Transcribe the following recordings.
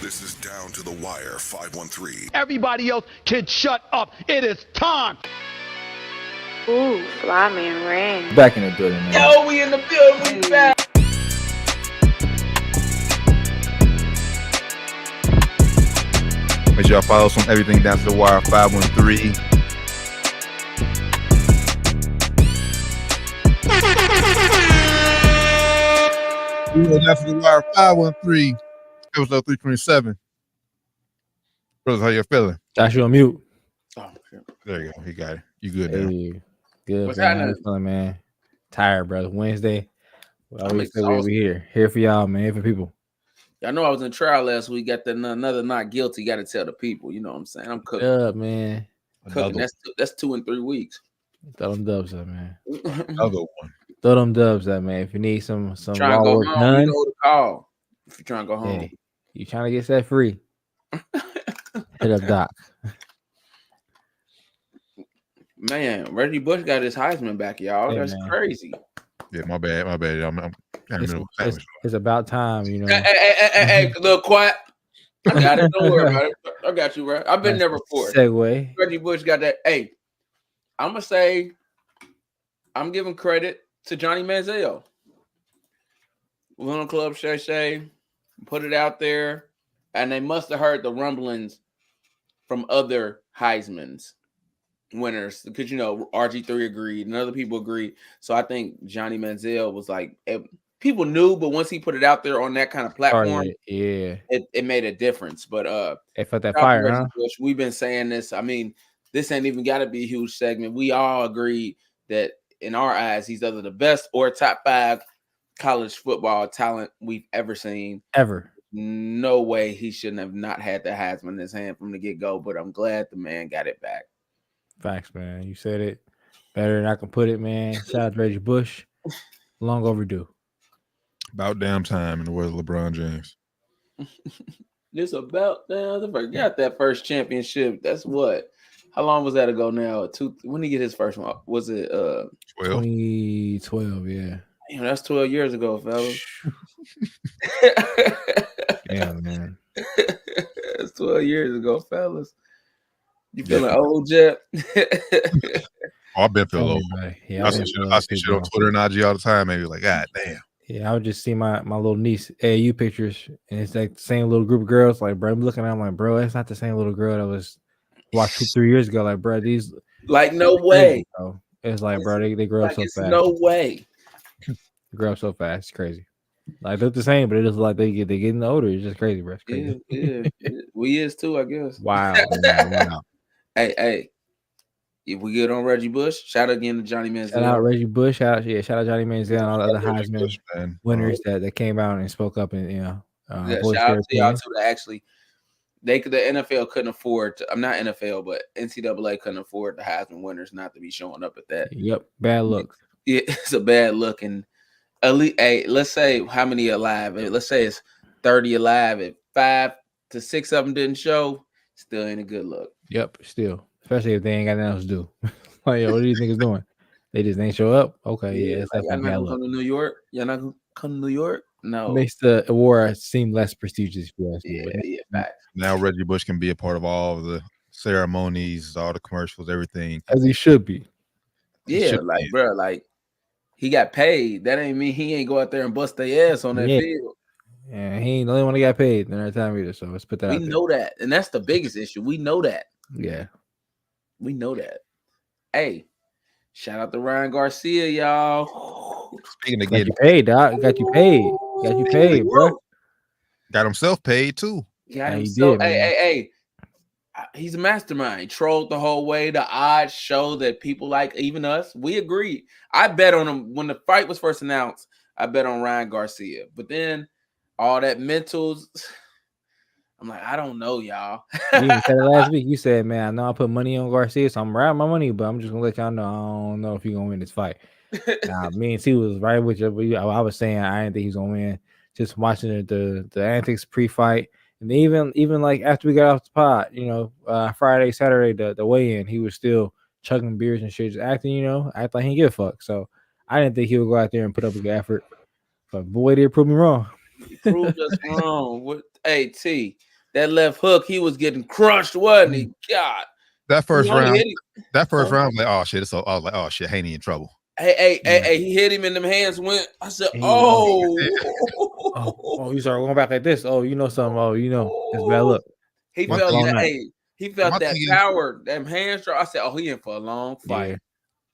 This is Down to the Wire 513. Everybody else can shut up. It is time. Ooh, Flyman ran. Back in the building, man. Yo, we in the building. We back. Make sure y'all follow us on everything Down to the Wire 513. We go Down to the Wire 513, episode 327. Brothers, how you feeling? Josh, you on mute. Oh, shit. There you go. He got it. You good now? Hey, good. What's man. How happening? you feeling, man? Tired, brother. Wednesday. I'm We exhausted. here for y'all, man. Here for people. Y'all know I was in trial last week. Got that another not guilty. Got to tell the people. You know what I'm saying? I'm cooking. Up, man. Cooking. That's 2 and 3 weeks. Throw them dubs up, man. Another one. Throw them dubs up, man. If you need some Trying to law go work home. done, You know who to call if you're trying to go home. hey, you trying to get set free? Hit up Doc. Man, Reggie Bush got his Heisman back, y'all. Hey, That's man. crazy. Yeah, my bad. It's about time, you know. Hey, little quiet. I got it. Don't worry about it. I got you, bro. I've been there before. Segue. Reggie Bush got that. Hey, I'm gonna say I'm giving credit to Johnny Manziel. Went on Club Shay Shay, put it out there, and they must have heard the rumblings from other Heisman's winners because RG3 agreed and other people agreed. So I think Johnny Manziel was like, people knew, but once he put it out there on that kind of platform, Yeah. it made a difference. But It felt that shout out to fire, Reggie huh? Bush. We've been saying this. I mean, this ain't even got to be a huge segment. We all agreed that in our eyes, he's either the best or top 5 college football talent we've ever seen. Ever. No way he shouldn't have not had the Heisman in his hand from the get-go, but I'm glad the man got it back. Facts, man. You said it better than I can put it, man. Shout out to Reggie Bush. Long overdue. About damn time in the words of LeBron James. It's about now. I forgot that first championship. That's what? How long was that ago now? When did he get his first one? Was it 12. 2012, yeah. That's 12 years ago, fellas. Yeah, man. That's 12 years ago, fellas. You feeling old, Jet? I've been feeling old. Yeah, I see shit on Twitter and IG all the time. Maybe like, God damn. Yeah, I would just see my little niece AAU pictures, and it's like the same little group of girls. Like, bro, I'm looking at them like, bro, that's not the same little girl that was watched 2-3 years ago. Like, bro, these like no way. Bro. It's like, bro, they grow up so fast. No way. They grow up so fast. It's crazy. Like they're the same, but it is like they're getting older. It's just crazy, bro. It's crazy. Yeah. We is too, I guess. Wow. Wow. Hey. If we get on Reggie Bush, shout out again to Johnny Manziel. Shout out Reggie Bush. Shout out Johnny Manziel and all the other Heisman winners that came out and spoke up and shout out to y'all too. That actually, the NFL couldn't afford to. I'm not NFL, but NCAA couldn't afford the Heisman winners not to be showing up at that. Yep, bad look. Yeah, it's a bad look. And hey, let's say how many alive? Let's say it's 30 alive. If 5 to 6 of them didn't show, still ain't a good look. Yep, still. Especially if they ain't got nothing else to do. Like, yo, what do you think is doing? They just ain't show up? Okay, yeah. It's like, y'all not gonna come to New York? Y'all not gonna come to New York? No. Makes the award seem less prestigious. Yeah, facts. Now Reggie Bush can be a part of all of the ceremonies, all the commercials, everything. As he should be. Yeah, bro, like he got paid. That ain't mean he ain't go out there and bust their ass on that field. Yeah, he ain't the only one that got paid during that time either. So let's put that out there. We know that. And that's the biggest issue. We know that. Yeah. We know that. Hey, shout out to Ryan Garcia, y'all. Speaking of getting paid, Doc. Got you paid, bro. Got himself paid too. Yeah, he did. Hey. He's a mastermind. He trolled the whole way. The odds show that people like even us. We agreed. I bet on him when the fight was first announced. I bet on Ryan Garcia, but then all that mentals. I'm like, I don't know, y'all. You said it last week. You said, man, I know I put money on Garcia, so I'm riding my money, but I'm just gonna let y'all know I don't know if he's gonna win this fight. Me and T was right with you, but I was saying I didn't think he's gonna win. Just watching the antics pre-fight, and even like after we got off the pod, Friday, Saturday, the weigh-in, he was still chugging beers and shit, just acting like he didn't give a fuck. So I didn't think he would go out there and put up a good effort. But boy, did it prove me wrong. He proved us wrong. Hey, T, that left hook, he was getting crushed, wasn't he? God. That first He only round, hit him. I was like, oh shit. I was like, oh shit, Haney in trouble. Hey, he hit him and them hands went. I said, He- oh. You start going back like this. Oh, you know something. Oh, you know, it's bad luck. He One felt thing- that. Hey, he felt My that thing is- power, them hands drop. I said, oh, he in for a long fight. Yeah.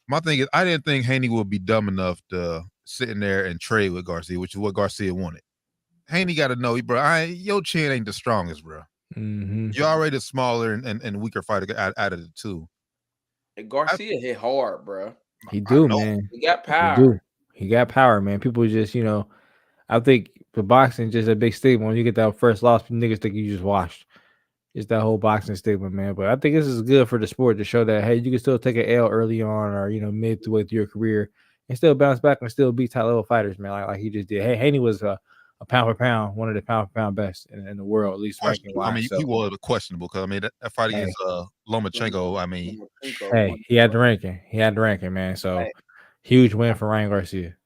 My thing is, I didn't think Haney would be dumb enough to sit in there and trade with Garcia, which is what Garcia wanted. Haney got to know, bro. Your chin ain't the strongest, bro. Mm-hmm. You're already the smaller and weaker fighter out of the two. And Garcia hit hard, bro. He do, know. man. He got He power. do. He got power, man. People just, I think the boxing just a big stigma. When you get that first loss, niggas think you just washed. It's that whole boxing stigma, man. But I think this is good for the sport to show that, hey, you can still take an L early on or, midway through your career and still bounce back and still beat top level fighters, man, like he just did. Hey, Haney was a pound for pound, one of the pound for pound best in the world, at least ranking wise. I mean, he was questionable because that fight against Lomachenko. I mean, hey, he had the ranking. He had the ranking, man. So huge win for Ryan Garcia.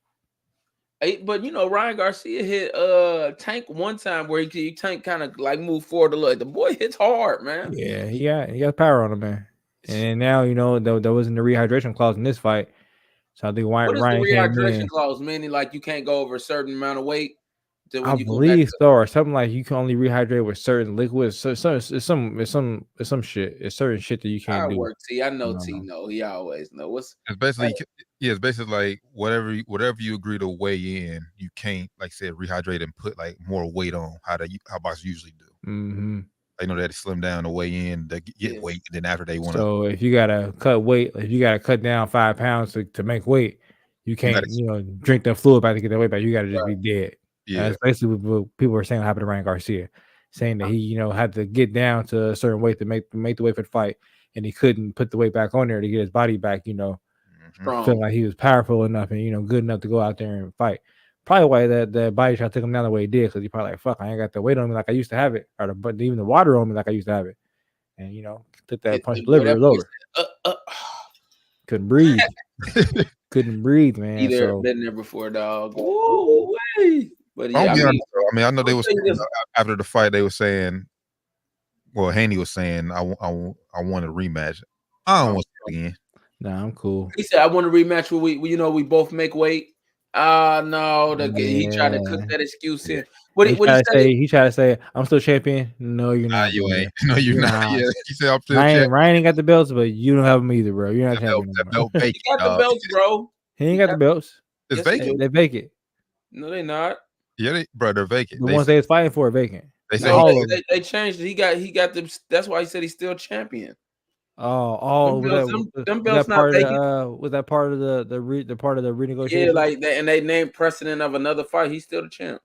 Hey, but Ryan Garcia hit Tank one time where Tank kind of like moved forward a little. The boy hits hard, man. Yeah, he got power on him, man. And now there wasn't the rehydration clause in this fight, so I think What is Ryan the came rehydration in. clause? Meaning like you can't go over a certain amount of weight. I believe so, or something like you can only rehydrate with certain liquids. So it's some shit. It's certain shit that you can't do. T. I know T. No, he always know. It's basically like whatever you agree to weigh in, you can't, like I said, rehydrate and put like more weight on how boxers usually do. Mm-hmm. They know that to slim down to weigh in, to get weight, and then after they want to. So if you gotta cut weight, if you gotta cut down 5 pounds to make weight, you can't drink the fluid back to get that weight back. You gotta just be dead. Yeah, that's basically what people were saying happened to Ryan Garcia, saying that he had to get down to a certain weight to make the weight for the fight, and he couldn't put the weight back on there to get his body back. Feeling like he was powerful enough and good enough to go out there and fight. Probably why that body shot took him down the way he did, because he probably like, fuck, I ain't got the weight on me like I used to have it, but even the water on me like I used to have it, and took that punch delivery lower. Couldn't breathe. Couldn't breathe, man. He been there before, dog. Ooh, wait. But yeah, I know they was after the fight. They were saying, well, Haney was saying, I want a rematch. I don't want to see it again. Nah, I'm cool. He said, I want a rematch where we both make weight. No, he tried to cook that excuse in. He tried to say, I'm still champion. No, you're not. You ain't. No, you're not. Yeah, he said, I'm still champion. Ryan ain't got the belts, but you don't have them either, bro. You're not champion. He got the belts, bro. He ain't got the belts. It's vacant. They're vacant. No, they're not. Yeah, they're vacant. The ones they was fighting for are vacant. They changed it. He got them. That's why he said he's still champion. Them belts not vacant. Was that part of the renegotiation? Yeah, like that, and they named precedent of another fight. He's still the champ.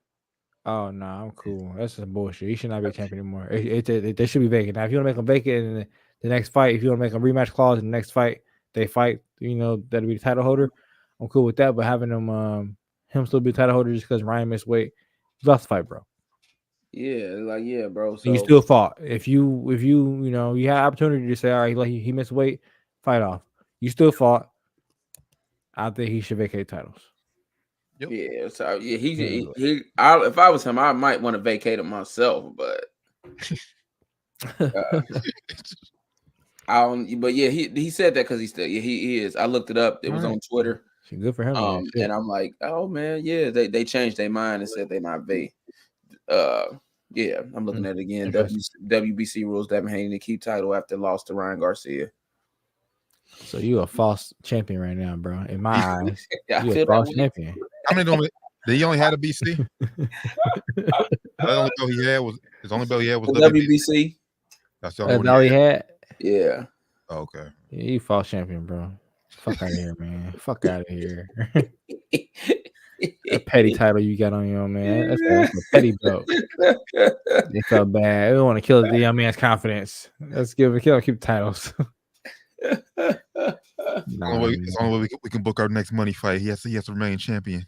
Oh no, I'm cool. That's some bullshit. He should not be champion anymore. They should be vacant. Now, if you want to make them vacant in the next fight, if you want to make a rematch clause in the next fight, they fight. That'll be the title holder. I'm cool with that. But having him still be the title holder just because Ryan missed weight, he lost the fight, bro. Yeah, bro. So you still fought. If you had opportunity to say, all right, like he missed weight, fight off. You still fought. I think he should vacate titles. Yep. Yeah, so he if I was him, I might want to vacate him myself, but I don't. But yeah, he said that because he is. I looked it up. It was on Twitter. Good for him. And I'm like, oh man, yeah, they changed their mind and said they might be. Yeah, I'm looking at it again. WBC rules Devin Haney to keep title after loss to Ryan Garcia. So you a false champion right now, bro. In my eyes, you a false champion. How many did he only had a BC? The only belt he had was WBC. That's the only one all he had. Yeah. Oh, okay. Yeah, you false champion, bro. Fuck out of here, man. Fuck out of here. A petty title you got on your own, man. That's a petty belt. They felt bad. We don't want to kill the young man's confidence. Let's keep the titles. It's the only way we can book our next money fight. He has to remain champion.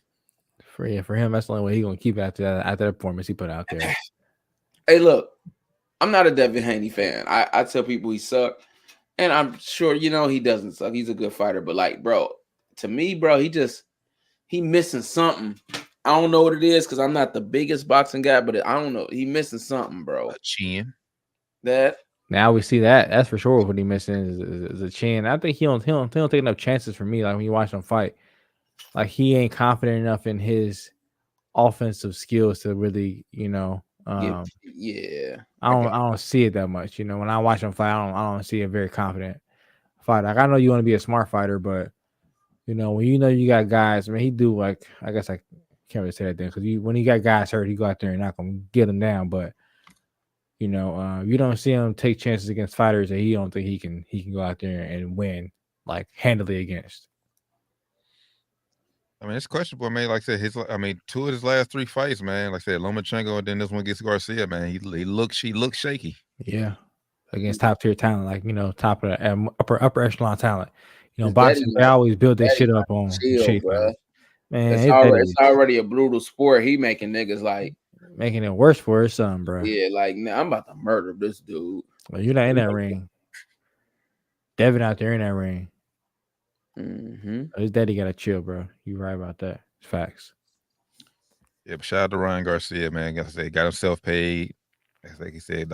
For him, that's the only way he's gonna keep after that performance he put out there. Hey, look, I'm not a Devin Haney fan. I tell people he sucked, and I'm sure he doesn't suck. He's a good fighter, but like, bro, to me, bro, he missing something I don't know what it is because I'm not the biggest boxing guy, but I don't know. He missing something, bro. A chin. That Now we see that. That's for sure. What he missing is a chin. I think he don't take enough chances for me. Like when you watch him fight, like he ain't confident enough in his offensive skills to really, yeah. I don't see it that much. You know, when I watch him fight, I don't see a very confident fighter. Like I know you want to be a smart fighter, but you know when you got guys. I mean, he do like I guess I can't really say that then because when he got guys hurt, he go out there and not gonna get them down. But you know, you don't see him take chances against fighters that he don't think he can go out there and win like handily against. I mean, it's questionable, man. Like I said, two of his last 3 fights, man. Like I said, Lomachenko, and then this one against Garcia, man. He looks shaky. Yeah, against top tier talent, like top of the upper echelon talent. You know, His boxing they always build their shit up on shape, bro. Man, it's already a brutal sport. He making niggas like making it worse for his son, bro. Yeah, like nah, I'm about to murder this dude. Well, you're not in that ring. Devin out there in that ring. His daddy gotta chill, bro. You right about that. It's facts. Yeah, but shout out to Ryan Garcia, man. Like I said, got himself paid. Like he said,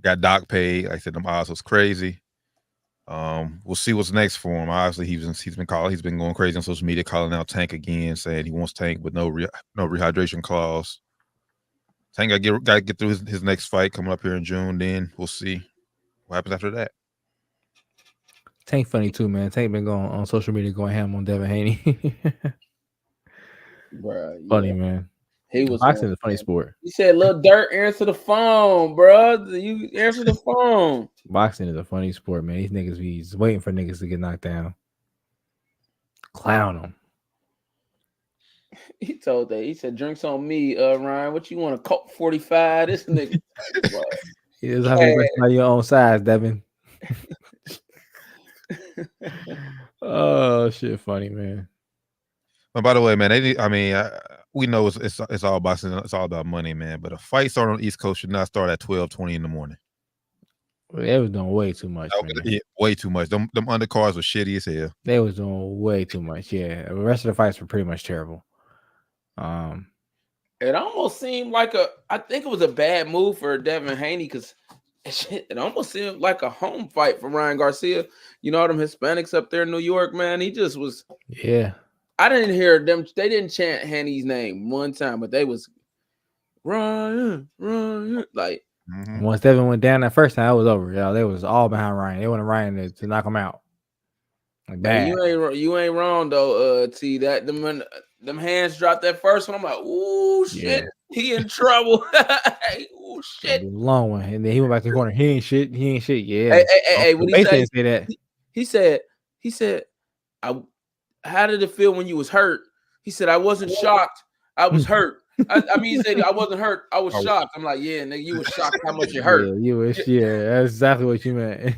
got Doc paid. Like I said, them odds was crazy. We'll see what's next for him. Obviously, he's been going crazy on social media, calling out Tank again, saying he wants Tank with no rehydration clause. Tank got to get through his next fight coming up here in June. Then we'll see what happens after that. Tank funny too, man. Tank been going on social media going ham on Devin Haney. Bro, funny, man. He was boxing is a funny sport. He said, "Lil Dirt, answer the phone, bro. You answer the phone." Boxing is a funny sport, man. These niggas be waiting for niggas to get knocked down. Clown them. He told that. He said, "Drinks on me, Ryan. What you want? A Coke 45?" This nigga. He doesn't have to by your own size, Devin. Oh shit, funny, man. But by the way, man, we know it's all boxing. It's all about money, man. But a fight start on the East Coast should not start at 12:20 in the morning. Well, they was doing way too much. Man. Yeah, way too much. Them undercards were shitty as hell. They was doing way too much. Yeah, the rest of the fights were pretty much terrible. It almost seemed like I think it was a bad move for Devin Haney because it almost seemed like a home fight for Ryan Garcia. You know, them Hispanics up there in New York, man. He just was. Yeah. I didn't hear them. They didn't chant Haney's name one time, but they was Ryan. Like once Devin went down that first time, it was over. Yeah, they was all behind Ryan. They wanted Ryan to knock him out. Like bad. You ain't wrong though. T that them hands dropped that first one. I'm like, ooh shit, he in trouble. Ooh shit, long one. And then he went back to the corner. He ain't shit. Yeah. Hey. When he say that, he said, how did it feel when you was hurt? He said, I wasn't shocked. I was hurt. I mean, he said I wasn't hurt. I was shocked. I'm like, yeah, nigga, you was shocked how much it hurt. That's exactly what you meant.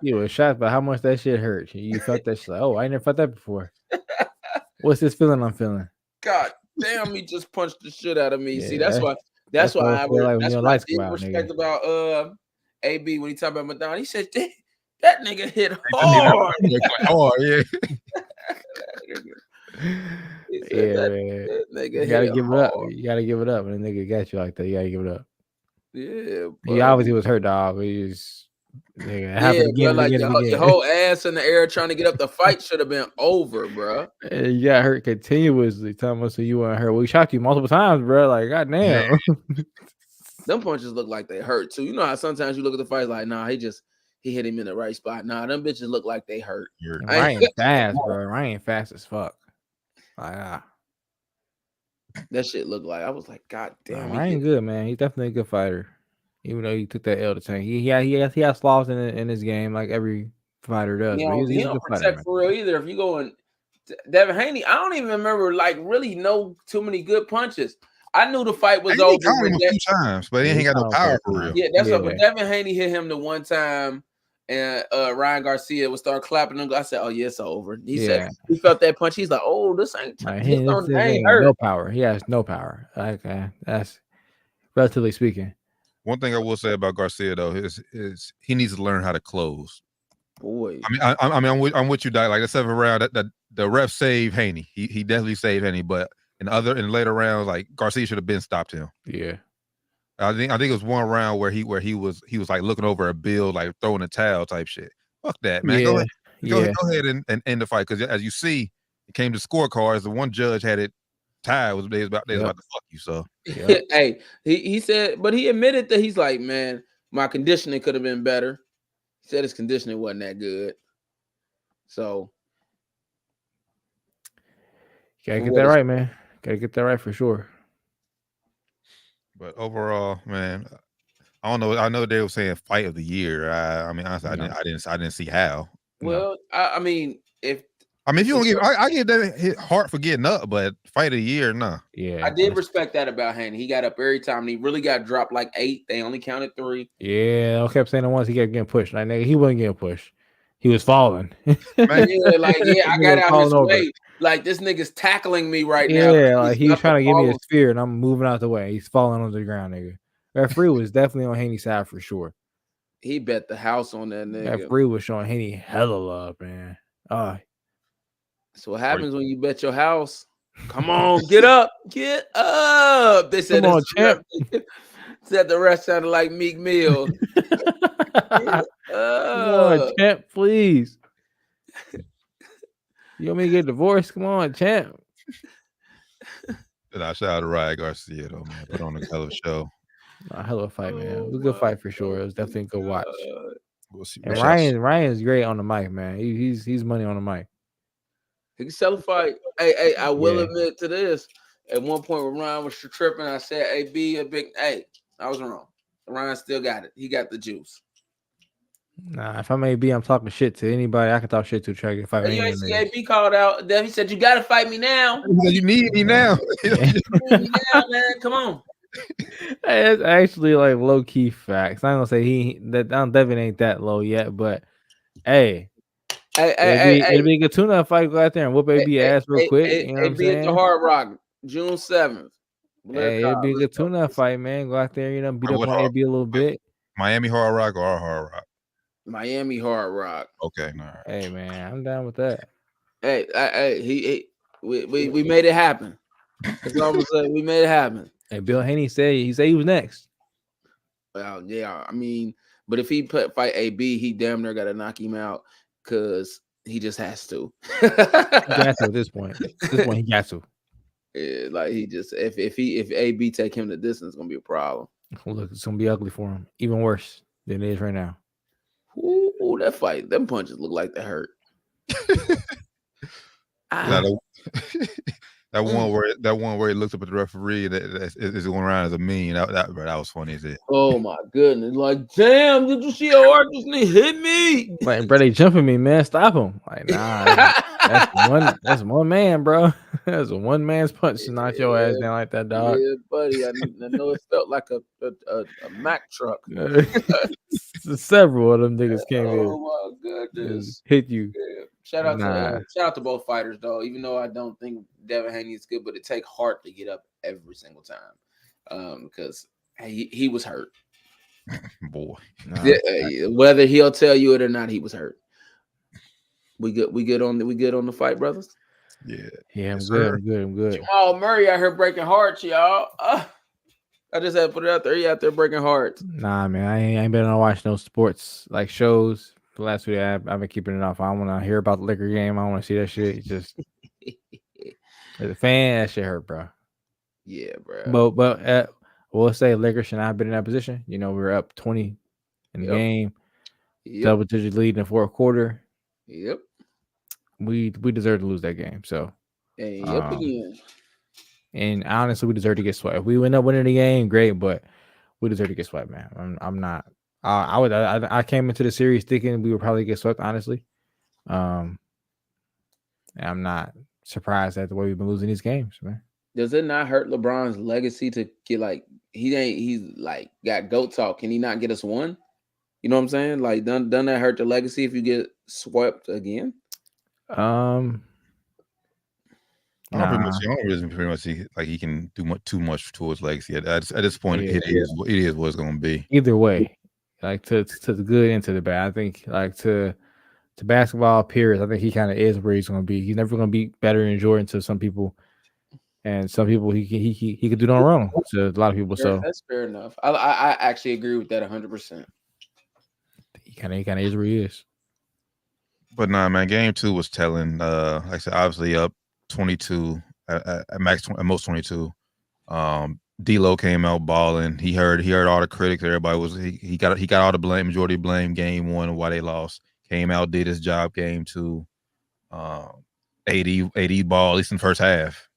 You were shocked by how much that shit hurt. You felt that shit. Like, oh, I never felt that before. What's this feeling I'm feeling? God damn, he just punched the shit out of me. See, that's why I didn't respect about AB when he talked about Madonna. He said that nigga hit hard. Yeah. Man. You gotta give it up. You gotta give it up. When a nigga got you like that, you gotta give it up. Yeah. He obviously was hurt, dog. He was your whole ass in the air trying to get up. The fight should have been over, bro. You got hurt continuously. Telling us you weren't hurt. We shot you multiple times, bro. Like, goddamn. Them punches look like they hurt too. You know how sometimes you look at the fight like, nah, he hit him in the right spot. Nah, them bitches look like they hurt. Ryan fast, bro. Ryan fast as fuck. Like, that shit looked like I was like, God damn. Ryan good, man. He's definitely a good fighter. Even though he took that L to Tank, he has flaws in his game, like every fighter does. He don't protect for real either. If you go in Devin Haney, I don't even remember like really know too many good punches. I knew the fight was over. Him a few times, but he ain't got no power for real. Yeah, that's what. But Devin Haney hit him the one time, and Ryan Garcia would start clapping him. I said, "Oh yeah, it's over." He said he felt that punch. He's like, "Oh, this ain't hurt. No power. He has no power." Okay, that's relatively speaking. One thing I will say about Garcia though is he needs to learn how to close. Boy, I'm with you, Doc. Like the 7th round, that the ref saved Haney. He definitely saved Haney, but in later rounds, like Garcia should have been stopped him. Yeah. I think it was one round where he was like looking over a bill, like throwing a towel type shit. Fuck that, man. Yeah. Go ahead and end the fight, because as you see, it came to scorecards. The one judge had it tied. They was about to fuck you. So hey, he said, but he admitted that he's like, man, my conditioning could have been better. He said his conditioning wasn't that good. So gotta get that right, man. Gotta get that right for sure. But overall, man, I don't know. I know they were saying fight of the year. I mean, honestly, No. I didn't see how. Well, I mean, if you don't give, I give that Hart for getting up, but fight of the year, nah. Yeah, I did respect that about Haney. He got up every time, and he really got dropped like 8. They only counted 3. Yeah, I kept saying it once he kept getting pushed. Like, nigga, he wasn't getting pushed. He was falling. I got out his way. Like, this nigga's tackling me right now. Yeah, like he's trying to give me a spear, and I'm moving out the way. He's falling on the ground, nigga. Referee was definitely on Haney's side for sure. He bet the house on that nigga. Referee was showing Haney hella love, man. That's what happens when you bet your house. Come on, get up. They said, come on, champ. Said the rest sounded like Meek Mill. Come on, champ, please. You want me to get divorced? Come on, champ. And I shout out to Ryan Garcia, though, man. Put on a hell of a show. A hell of a fight, man. It was a good fight for sure. It was definitely a good watch. We'll see. And Ryan's great on the mic, man. He's money on the mic. He can sell a fight. Hey, I will admit to this. At one point when Ryan was tripping, I said, AB a big. Hey, I was wrong. Ryan still got it. He got the juice. Nah, if I'm AB, I'm talking shit to anybody. I can talk shit to try to fight. You ain't see AB called out. Then he said, "You got to fight me now. You need me now. You need me now, man. Come on." Hey, it's actually like low key facts. I'm gonna say that Devin ain't that low yet, but hey, it'd be a good tune-up fight. Go out there and whoop AB ass real quick. You know what I'm saying? The Hard Rock, June 7th. Hey, it'd be a good tune-up fight, man. Go out there, beat up on AB a little bit. Miami Hard Rock or our Hard Rock? Miami Hard Rock. Okay, all right. Hey, man, I'm down with that. Hey, we made it happen. That's all I'm saying. We made it happen. And Bill Haney said he was next. Well, yeah, I mean, but if he fight AB, he damn near got to knock him out because he just has to. He got to at this point. At this point, he got to. Yeah, like he just if AB take him the distance, it's gonna be a problem. Look, it's gonna be ugly for him. Even worse than it is right now. Ooh, that fight, them punches look like they hurt. That one where he looked up at the referee that is going around as a meme. That was funny as it. Oh my goodness! Like, damn, did you see how hard this nigga hit me? Like, bro, they jumping me, man. Stop him! Like, nah, that's one man, bro. That's a one man's punch to knock your ass down like that, dog. Yeah, buddy. I know it felt like a Mack truck. Several of them niggas came in. Oh my goodness! Hit you. Yeah. Shout out to both fighters, though. Even though I don't think Devin Haney is good, but it takes heart to get up every single time. Because he was hurt. Boy, whether he'll tell you it or not, he was hurt. We good on the fight, brothers. Yeah, I'm good. Jamal Murray out here breaking hearts, y'all. I just had to put it out there. He out there breaking hearts. Nah, man, I ain't been on watch no sports like shows. The last 2 days, I've been keeping it off. I don't want to hear about the liquor game. I don't want to see that shit. It's just as a fan, that shit hurt, bro. Yeah, bro. But we'll say Lakers should not have been in that position. We were up 20 in the game, double-digit lead in the fourth quarter. Yep. We deserve to lose that game. So, again. And honestly, we deserve to get swept. If we end up winning the game, great. But we deserve to get swept, man. I'm not. I came into the series thinking we would probably get swept. Honestly, I'm not surprised at the way we've been losing these games, man. Does it not hurt LeBron's legacy to get he's like got GOAT talk? Can he not get us one? You know what I'm saying? Like, doesn't that hurt the legacy if you get swept again? I don't pretty much see like he can do too much towards legacy. At this point, it is what it's going to be. Either way, like to the good and to the bad. I think like to basketball peers, I think he kind of is where he's going to be. He's never going to be better than Jordan to some people. and some people he could do no wrong to a lot of people. So That's fair enough. I actually agree with that 100%. he kind of is where he is. But nah, man, game 2 was telling. Like I said, obviously up 22 at max at most 22. D-Lo came out balling. He heard all the critics. Everybody was he got all the blame, majority of blame. Game 1 and why they lost. Came out, did his job. Game 2, AD ball at least in the first half.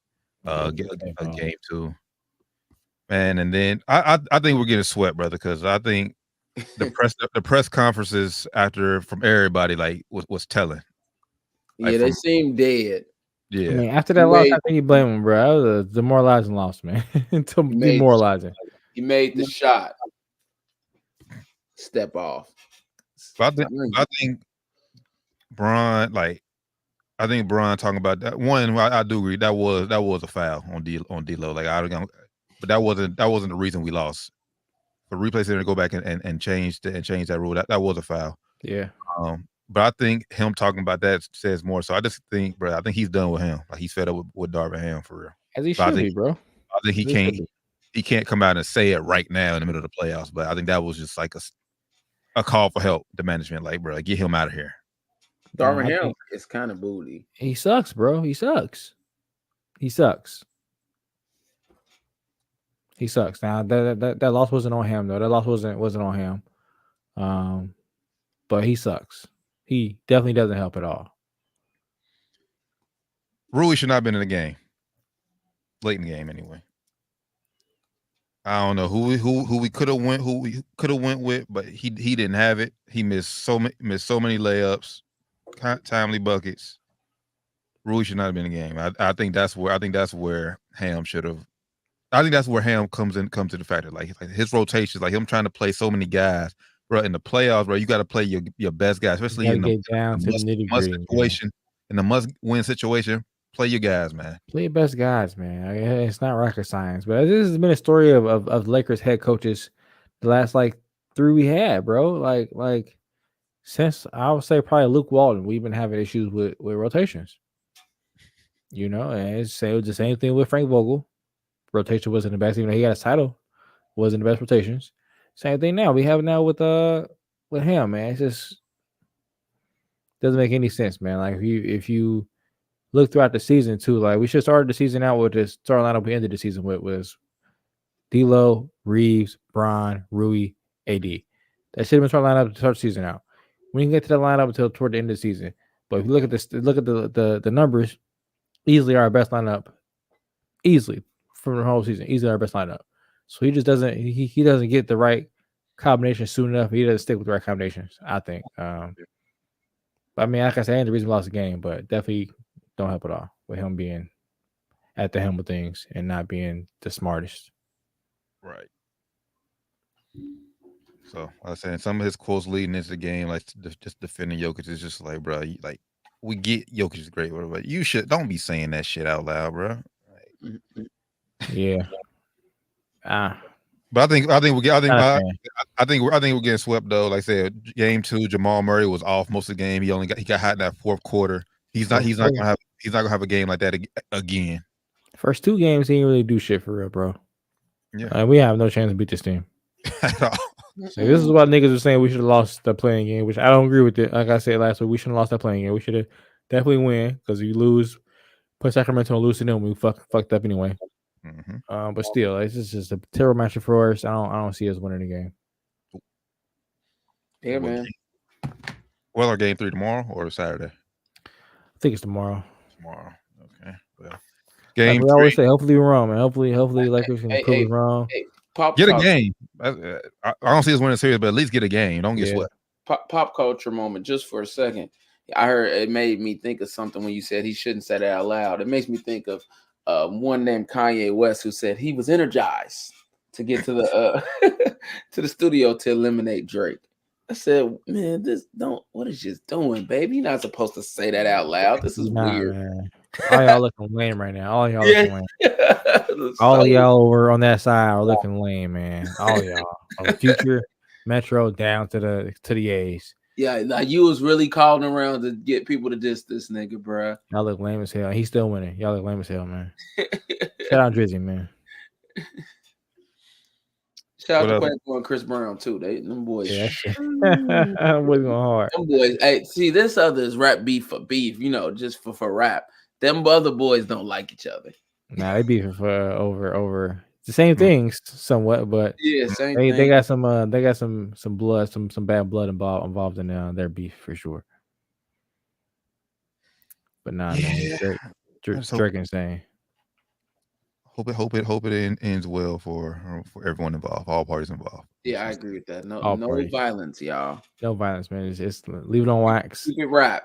Game 2, man, and then I think we're getting swept, brother, because I think the press conferences after from everybody like was telling. Yeah, they seem dead. Yeah, I mean, after that loss, I think you blame him, bro. That was a demoralizing loss, man. Demoralizing. He made the shot. Step off. But I think Bron, I think Bron talking about that one. I do agree that was a foul on D-Lo. Like but that wasn't the reason we lost. For replay center to go back and change that rule, that was a foul. Yeah. But I think him talking about that says more. So I just think, bro, I think he's done with him. Like he's fed up with Darvin Ham for real. As he should be, bro. I think he can't come out and say it right now in the middle of the playoffs. But I think that was just like a call for help to management. Like, bro, get him out of here. Darvin Ham is kind of booty. He sucks, bro. He sucks. Now that loss wasn't on him though. That loss wasn't on him. But he sucks. He definitely doesn't help at all. Rui should not have been in the game. Late in the game, anyway. I don't know who we could have went with, but he didn't have it. He missed so many layups, timely buckets. Rui should not have been in the game. I think that's where Ham should have. I think that's where Ham comes to the factor. Like his rotations, like him trying to play so many guys. Bro, in the playoffs, bro, you got to play your best guys, especially in the must situation. In the must-win situation, play your guys, man. Play your best guys, man. It's not rocket science, but this has been a story of Lakers head coaches the last 3 we had, bro. Like since I would say probably Luke Walton, we've been having issues with rotations. And it was the same thing with Frank Vogel. Rotation wasn't the best, even though he got a title. Wasn't the best rotations. Same thing now. We have now with him, man. It just doesn't make any sense, man. Like if you look throughout the season too, like we should start the season out with this starting lineup we ended the season with was D-Lo, Reeves, Bron, Rui, AD. That should have been starting lineup to start the season out. We didn't get to that lineup until toward the end of the season. But if you look at the numbers, easily our best lineup, easily from the whole season, easily our best lineup. So he just doesn't he doesn't get the right combination soon enough. He doesn't stick with the right combinations, I think. But I mean, like I said, ain't the reason we lost the game, but definitely don't help at all with him being at the helm of things and not being the smartest. Right. So I was saying some of his quotes leading into the game, like just defending Jokic, is just like, bro, we get Jokic is great, but you don't be saying that shit out loud, bro. Yeah. But I think we're getting swept though. Like I said, game 2, Jamal Murray was off most of the game. He got hot in that fourth quarter. He's not gonna have a game like that again. First 2 games, he didn't really do shit for real, bro. Yeah, we have no chance to beat this team at all. So this is what niggas are saying. We should have lost the playing game, which I don't agree with it. Like I said last week, we shouldn't have lost that playing game. We should have definitely win because you lose, put Sacramento and lose to them. We fucked up anyway. Mm-hmm. But still, it's just a terrible matchup for us. I don't see us winning the game. Yeah, man. Well, our game 3 tomorrow or Saturday? I think it's tomorrow. Okay. Well, game 3. We always say, hopefully we're wrong, man. Hopefully Lakers can prove us wrong. Get a game. I don't see us winning the series, but at least get a game. Don't get swept. Pop culture moment, just for a second. I heard it made me think of something when you said he shouldn't say that out loud. It makes me think of one named Kanye West who said he was energized to get to the to the studio to eliminate Drake. I said, man, what is this doing, baby? You're not supposed to say that out loud. This is weird. Man. All y'all looking lame right now. All y'all looking lame. All y'all over on that side are looking lame, man. All y'all. Future Metro down to the A's. Yeah, like you was really calling around to get people to diss this nigga, bro. Y'all look lame as hell. He's still winning. Y'all look lame as hell, man. Shout out Drizzy, man. Shout out to Quavo and Chris Brown too. Them boys. Yeah, that was going hard. Them boys. Hey, see, this other is rap beef for beef. Just for rap. Them other boys don't like each other. Nah, they beefing for over the same things somewhat, but yeah, same they thing. got some blood, some bad blood involved in their beef for sure. But nah, man, Drake insane. Hope it ends well for everyone involved, all parties involved. Yeah, I agree with that. No parties. Violence, y'all. No violence, man. It's leave it on wax. Keep it rap.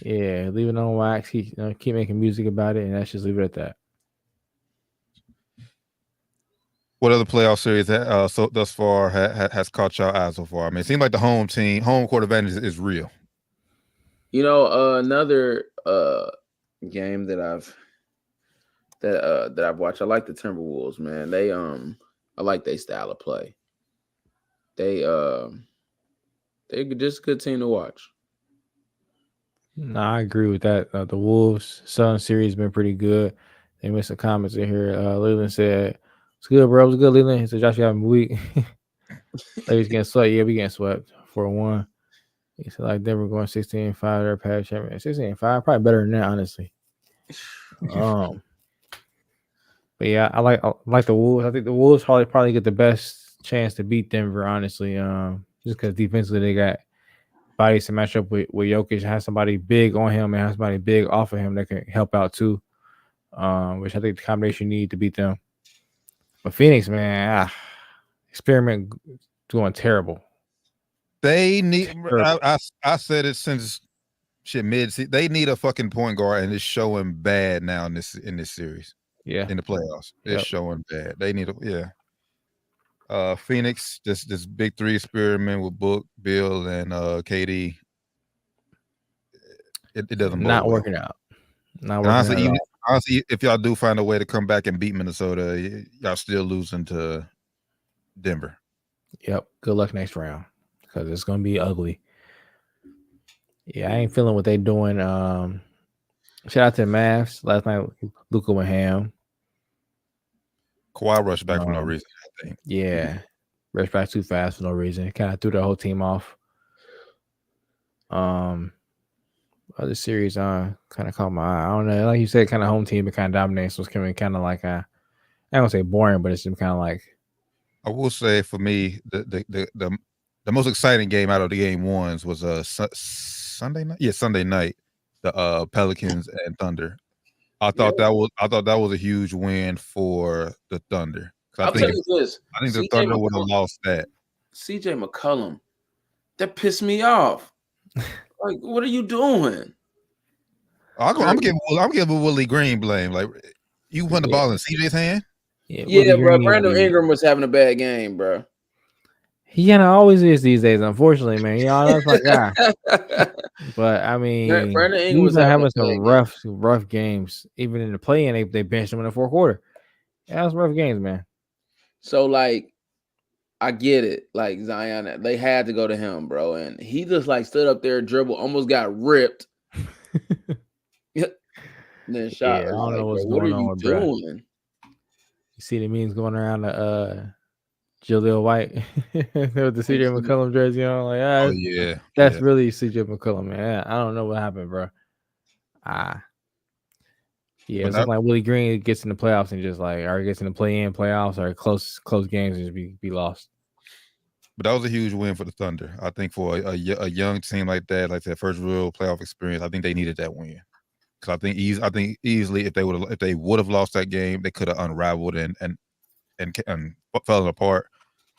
Yeah, leave it on wax. Keep making music about it, and let's just leave it at that. What other playoff series so thus far has caught your eye so far? I mean, it seems like the home court advantage is real. Another game that I've watched. I like the Timberwolves, man. They I like their style of play. They're just a good team to watch. No, I agree with that. The Wolves Sun series has been pretty good. They made some comments in here. Leland said, "It's good, bro. It's good, Leland." He said, "Josh, you having a week?" Ladies getting swept. Yeah, we getting swept 4-1. He said, "Like Denver going 16-5. Their past champion 16-5. Probably better than that, honestly." But yeah, I like the Wolves. I think the Wolves probably get the best chance to beat Denver, honestly. Just because defensively they got bodies to match up with Jokic, has somebody big on him and has somebody big off of him that can help out too. Which I think the combination you need to beat them. But Phoenix, man, experiment doing terrible. They need. I said it since mid. They need a fucking point guard, and it's showing bad now in this series. Yeah, in the playoffs, it's showing bad. They need Phoenix, this big three experiment with Book, Bill, and KD. It doesn't not working well. out. Not working out. Honestly, if y'all do find a way to come back and beat Minnesota, y'all still losing to Denver. Yep. Good luck next round because it's gonna be ugly. Yeah, I ain't feeling what they doing. Shout out to the Mavs. Last night, Luka went ham. Kawhi rushed back for no reason, I think. Yeah. Rushed back too fast for no reason. Kind of threw the whole team off. Other series kind of caught my eye. I don't know. Like you said, kind of home team, but kind of dominating. So it's kind of like I don't say boring, but it's just kind of like. I will say for me, the most exciting game out of the game ones was Sunday night. Yeah, Sunday night. The Pelicans and Thunder. I thought that was a huge win for the Thunder. I'll tell you this. I think the Thunder would have lost that. CJ McCollum, that pissed me off. Like, what are you doing? I'm giving Willie Green blame. Like, you put the ball in CJ's hand. Yeah, bro. Brandon Ingram was having a bad game, bro. He always is these days, unfortunately, man. That's my guy. But I mean, Brandon Ingram was having some rough games. Even in the play-in, they benched him in the fourth quarter. Yeah, that was rough games, man. So, like, I get it. Like, Zion, they had to go to him, bro. And he just, like, stood up there, dribble, almost got ripped. Then shot. Yeah, I don't know what's going on, bro. You see the memes going around the Jaleel White with the CJ McCollum jersey on. Like, that's really CJ McCollum, man. I don't know what happened, bro. Yeah, it's like Willie Green gets in the playoffs and just like, or gets in the play-in playoffs or close games and just be lost. But that was a huge win for the Thunder. I think for a young team like that, like that first real playoff experience, I think they needed that win. Because I think easily if they would have lost that game, they could have unraveled and fell apart.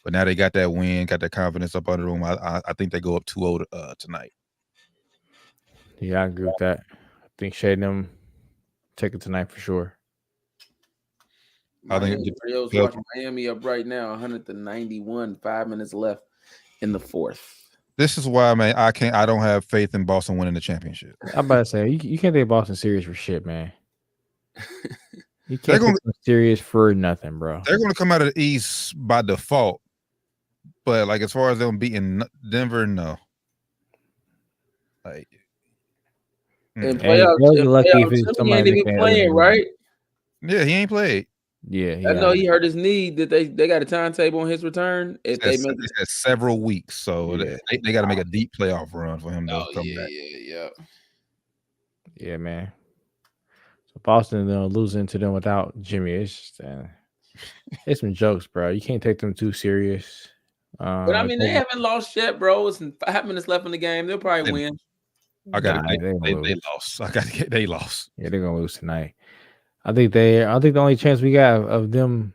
But now they got that win, got that confidence up under them. I think they go up 2-0 tonight. Yeah, I agree with that. I think Shea and them take it tonight for sure. I think watching Miami up right now, 191, 5 minutes left in the fourth. This is why, man, I don't have faith in Boston winning the championship. I'm about to say you can't take Boston serious for shit, man. You can't take them serious for nothing, bro. They're going to come out of the East by default, but like as far as them beating Denver, no. Like, in playoffs, he ain't even playing, right? Yeah, he ain't played. Yeah, I know he hurt his knee. That they got a timetable on his return. If they make They said several weeks, so Yeah. they got to make a deep playoff run for him to oh come back. Yeah, man. So Boston losing to them without Jimmy. It's just, it's some jokes, bro. You can't take them too serious. But I mean, they haven't lost yet, bro. It's 5 minutes left in the game. They'll probably win. I got Nah, they lost. I got to get they lost. Yeah, they're gonna lose tonight. I think the only chance we got of them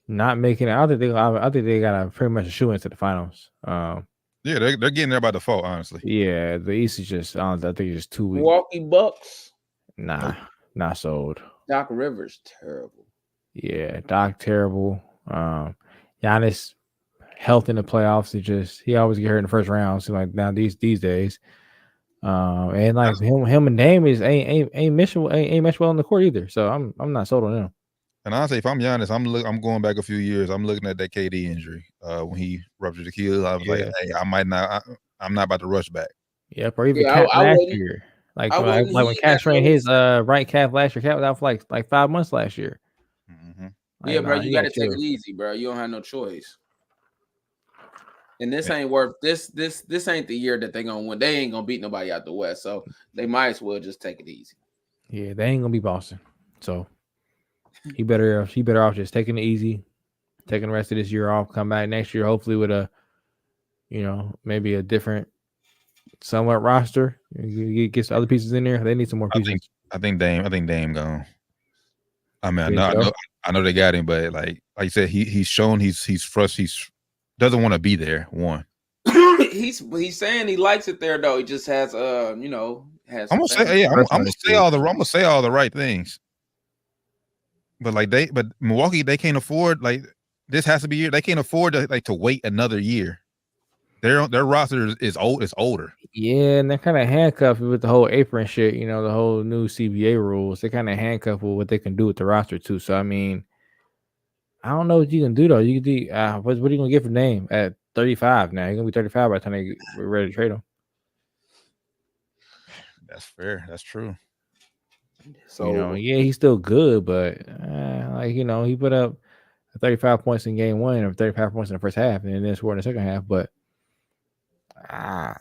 not making it, I think they got a pretty much a shoe into the finals. Yeah, they're getting there by default, honestly. Yeah, the East is just I think it's just too weak. Milwaukee Bucks. Nah, not sold. Doc Rivers terrible. Yeah, Doc terrible. Giannis health in the playoffs. He always get hurt in the first round. So like now these days. And like him and Dame ain't mesh well on the court either. So I'm not sold on them. And honestly, if I'm Giannis, I'm going back a few years. I'm looking at that KD injury when he ruptured Achilles. I was like, hey, I'm not about to rush back. Yep, or even last year. Like when Cash ran his right calf last year, Cat was out for like 5 months last year. Mm-hmm. Like, bro, you got to take it easy, bro. You don't have no choice. And this ain't worth this ain't the year that they're gonna win. They ain't gonna beat nobody out the West, so they might as well just take it easy. Yeah, they ain't gonna be Boston. So he better off just taking it easy, taking the rest of this year off, come back next year, hopefully with a maybe a different somewhat roster. You get some other pieces in there. They need some more pieces. I think Dame gone. I mean, I know they got him, but like you said, he's shown he's frustrated. He's doesn't want to be there. One, he's saying he likes it there though. He just has has. I'm gonna say all the right things. But Milwaukee, they can't afford this has to be year. They can't afford to wait another year. Their roster is old. It's older. Yeah, and they're kind of handcuffed with the whole apron shit. The whole new CBA rules. They kind of handcuffed with what they can do with the roster too. So I mean, I don't know what you can do though. You can do what are you gonna get for Dame at 35 now? You're gonna be 35 by the time we're ready to trade him. That's fair. That's true. So he's still good, but he put up 35 points in game 1 or 35 points in the first half, and then scored in the second half. But I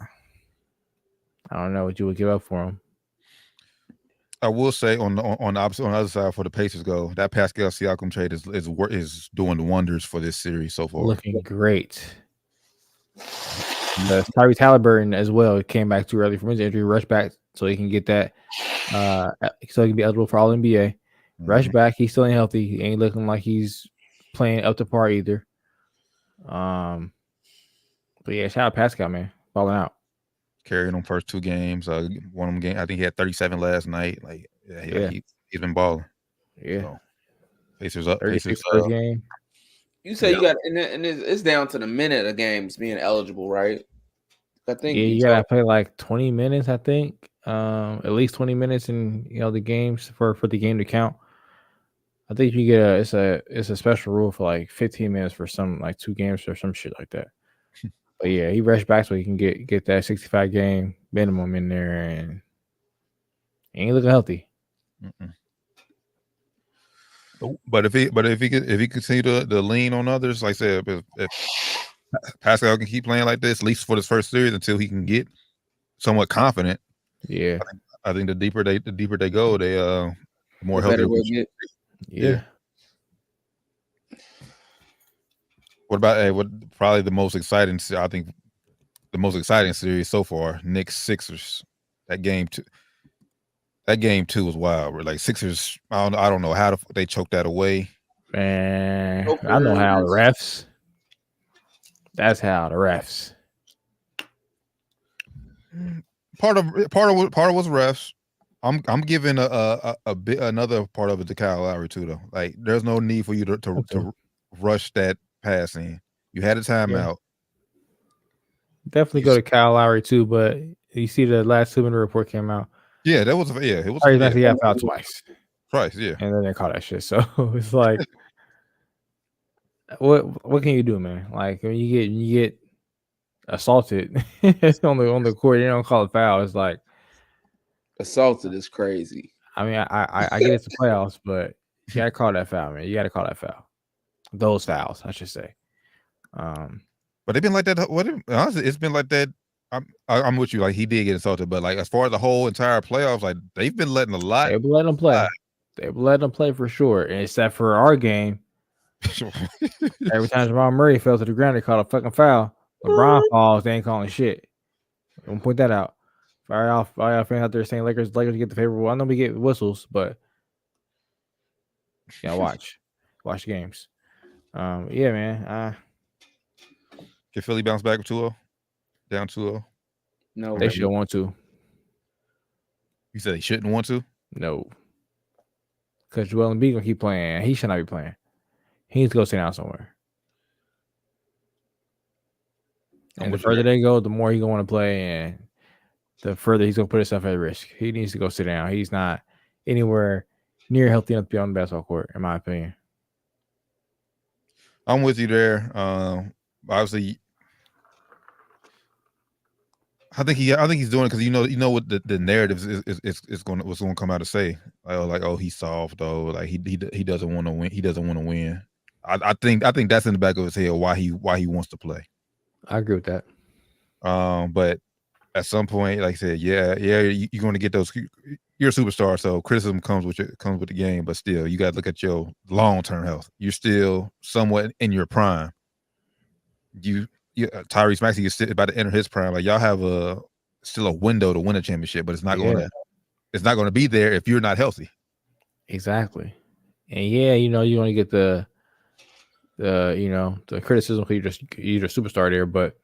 don't know what you would give up for him. I will say on the other side, for the Pacers go, that Pascal Siakam trade is doing wonders for this series so far. Looking great. Tyrese Halliburton as well came back too early from his injury, rushed back so he can get that, so he can be eligible for All NBA. Rushed back, he's still ain't healthy. He ain't looking like he's playing up to par either. But yeah, shout out Pascal, man, balling out. Carrying them first 2 games. One of them game, I think he had 37 last night. He's been balling. Yeah. So, Pacers up. 36 first game. You say you got, and it's down to the minute of games being eligible, right? I think. Yeah, you gotta play like 20 minutes. I think, at least 20 minutes in the games for the game to count. I think you get it's a special rule for like 15 minutes for some like 2 games or some shit like that. But yeah, he rushed back so he can get that 65 game minimum in there, and he ain't looking healthy. Mm-mm. But if he continue to lean on others, like I said, if Pascal can keep playing like this, at least for this first series until he can get somewhat confident. Yeah, I think the deeper they go, the more healthy they get. Yeah. What about what probably the most exciting? I think the most exciting series so far, Knicks Sixers. That game 2 was wild. Like Sixers, I don't know how they choked that away. Man, I know how the refs. That's how the refs. Part of was refs. I'm giving another part of it to Kyle Lowry too, though. Like, there's no need for you to rush that pass in. You had a timeout. Definitely go to Kyle Lowry too, but you see the last 2-minute report came out. Yeah, that was it was. He got fouled twice. Twice, yeah. And then they call that shit. So it's like, what can you do, man? Like when you get assaulted on the court, you don't call it foul. It's like assaulted is crazy. I mean, I get it's the playoffs, but You gotta call that foul, man. You gotta call that foul. Those fouls, I should say. But they've been like that. Honestly, it's been like that. I'm with you. Like, he did get insulted, but like, as far as the whole entire playoffs, like, they've been letting a lot. They've been letting them play. They've been letting them play for sure. And except for our game, every time Jamal Murray fell to the ground, they called a fucking foul. LeBron falls, they ain't calling shit. I'm gonna point that out. All y'all fans out there saying Lakers get the favorable. I know we get whistles, but yeah, watch the games. Yeah, man. Can Philly bounce back with 2-0? Down 2-0? No, They should want to. You said they shouldn't want to? No. Because Joel Embiid gonna keep playing. He should not be playing. He needs to go sit down somewhere. And the further they go, the more he's gonna want to play, and the further he's gonna put himself at risk. He needs to go sit down. He's not anywhere near healthy enough to be on the basketball court, in my opinion. I'm with you there. Obviously, I think he's doing it because you know what the narrative is going to come out to say, like oh, he's soft though, like he doesn't want to win. He doesn't want to win. I think that's in the back of his head why he wants to play. I agree with that. But at some point, like I said, yeah, you're going to get those. You're a superstar, so criticism comes with the game. But still, you got to look at your long-term health. You're still somewhat in your prime. Tyrese Maxey is about to enter his prime. Like, y'all have still a window to win a championship, but it's not going to be there if you're not healthy. Exactly. And yeah, you only get the criticism because you're a superstar there, but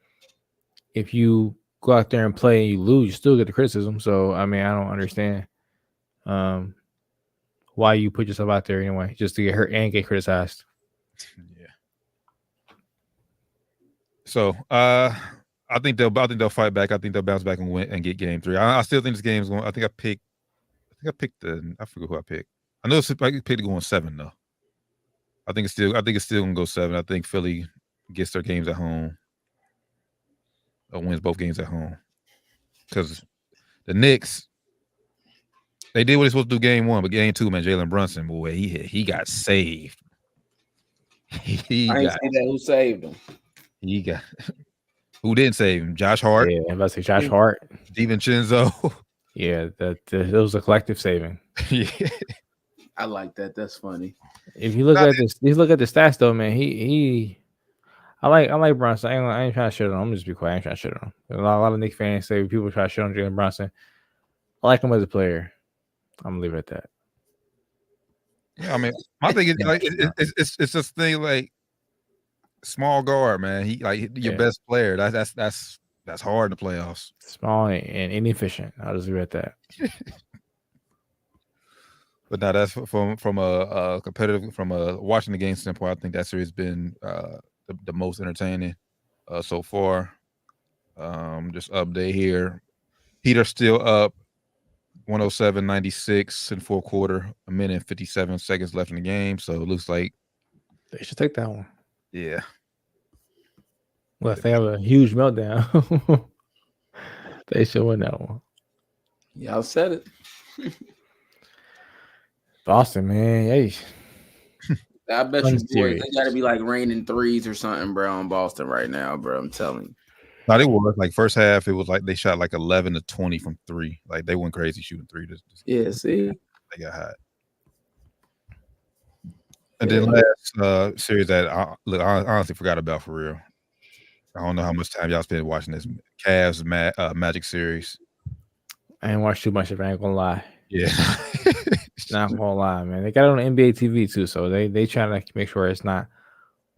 if you go out there and play and you lose, you still get the criticism. So I mean, I don't understand why you put yourself out there anyway, just to get hurt and get criticized. Yeah. So I think they'll fight back. I think they'll bounce back and win and get game 3. I still think this game is going. I think I picked I forget who I picked. I know I picked it going 7 though. I think it's still gonna go 7. I think Philly gets their games at home. Or wins both games at home. Because the Knicks, they did what they're supposed to do game 1, but game 2, man, Jalen Brunson, boy, he got saved. I ain't say that. Who saved him? Who didn't save him? Josh Hart. Yeah, I'm about to say Josh Hart. DiVincenzo. Yeah, that was a collective saving. Yeah. I like that. That's funny. If you look at this, the stats though, man. I like Brunson. I ain't trying to shit on him. I'm just be quiet. I ain't trying to shit on him. A lot of Knicks fans say people try to shit on Jalen Brunson. I like him as a player. I'm gonna leave it at that. Yeah, I mean, my thing is like it's just thing like small guard, man. He like your best player. That's hard in the playoffs. Small and inefficient. I'll just leave it at that. But now that's from a competitive, from a watching the game standpoint. I think that series has been the most entertaining so far. Just update here. Heat are still up 107-96 in fourth quarter, 1 minute and 57 seconds left in the game. So it looks like they should take that one. Yeah. Well, if they have a huge meltdown, they should win that one. Y'all said it. Boston, man. Hey. I bet you boys, they got to be like raining threes or something, bro, on Boston right now, bro. I'm telling you. No, they were like first half. It was like they shot like 11 to 20 from 3. Like they went crazy shooting 3. Yeah, see, they got hot. And then last series that I honestly forgot about for real. I don't know how much time y'all spent watching this Cavs Magic series. I ain't watched too much of it. I ain't gonna lie. Yeah. Not gonna lie, man. They got it on NBA TV too, so they trying to make sure it's not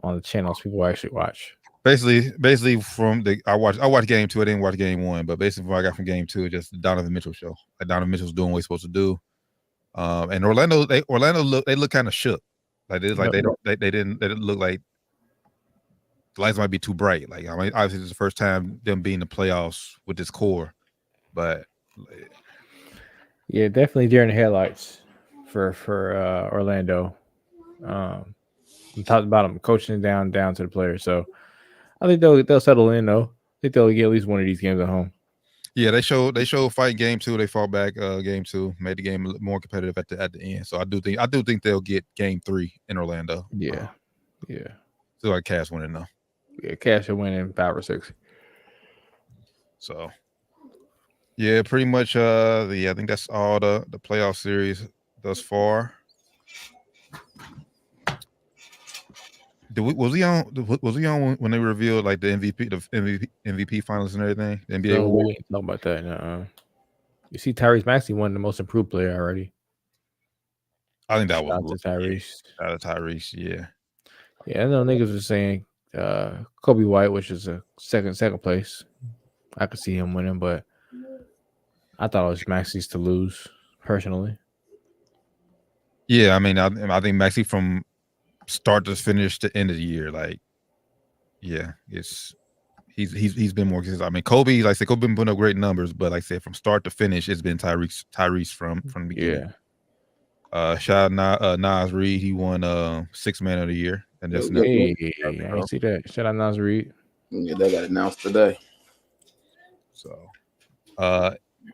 on the channels people actually watch. Basically, from I watched game 2. I didn't watch game 1, but basically, what I got from game 2 is just the Donovan Mitchell show. Like Donovan Mitchell's doing what he's supposed to do. And Orlando look kind of shook. Like they didn't look like the lights might be too bright. Like I mean, obviously, it's the first time them being in the playoffs with this core, but yeah, definitely during the headlights for Orlando. From top to bottom, coaching down to the players. So I think they'll settle in though. I think they'll get at least one of these games at home. Yeah, they showed fight game 2. They fought back game 2, made the game a little more competitive at the end. So I do think they'll get game 3 in Orlando. Yeah. Still like Cash winning though. Yeah, Cash will win in 5 or 6. So yeah, pretty much I think that's all the playoff series thus far. Was he on when they revealed like the MVP finalists and everything? The NBA No, award? we ain't talking about that. You see, Tyrese Maxey won the most improved player already. I think that was Tyrese. Out of Tyrese, yeah. Yeah, I know niggas were saying Kobe White, which is a second place. I could see him winning, but I thought it was Maxey's to lose personally. Yeah, I mean, I think Maxey from start to finish to end of the year, like, yeah, he's been more consistent. I mean, Kobe, like I said, Kobe been putting up great numbers, but like I said, from start to finish, it's been Tyrese from the beginning. Yeah. Shout out Nas Reed, he won 6th Man of the Year, and that's I didn't see that. Shout out Nas Reed. Yeah, that got announced today. So,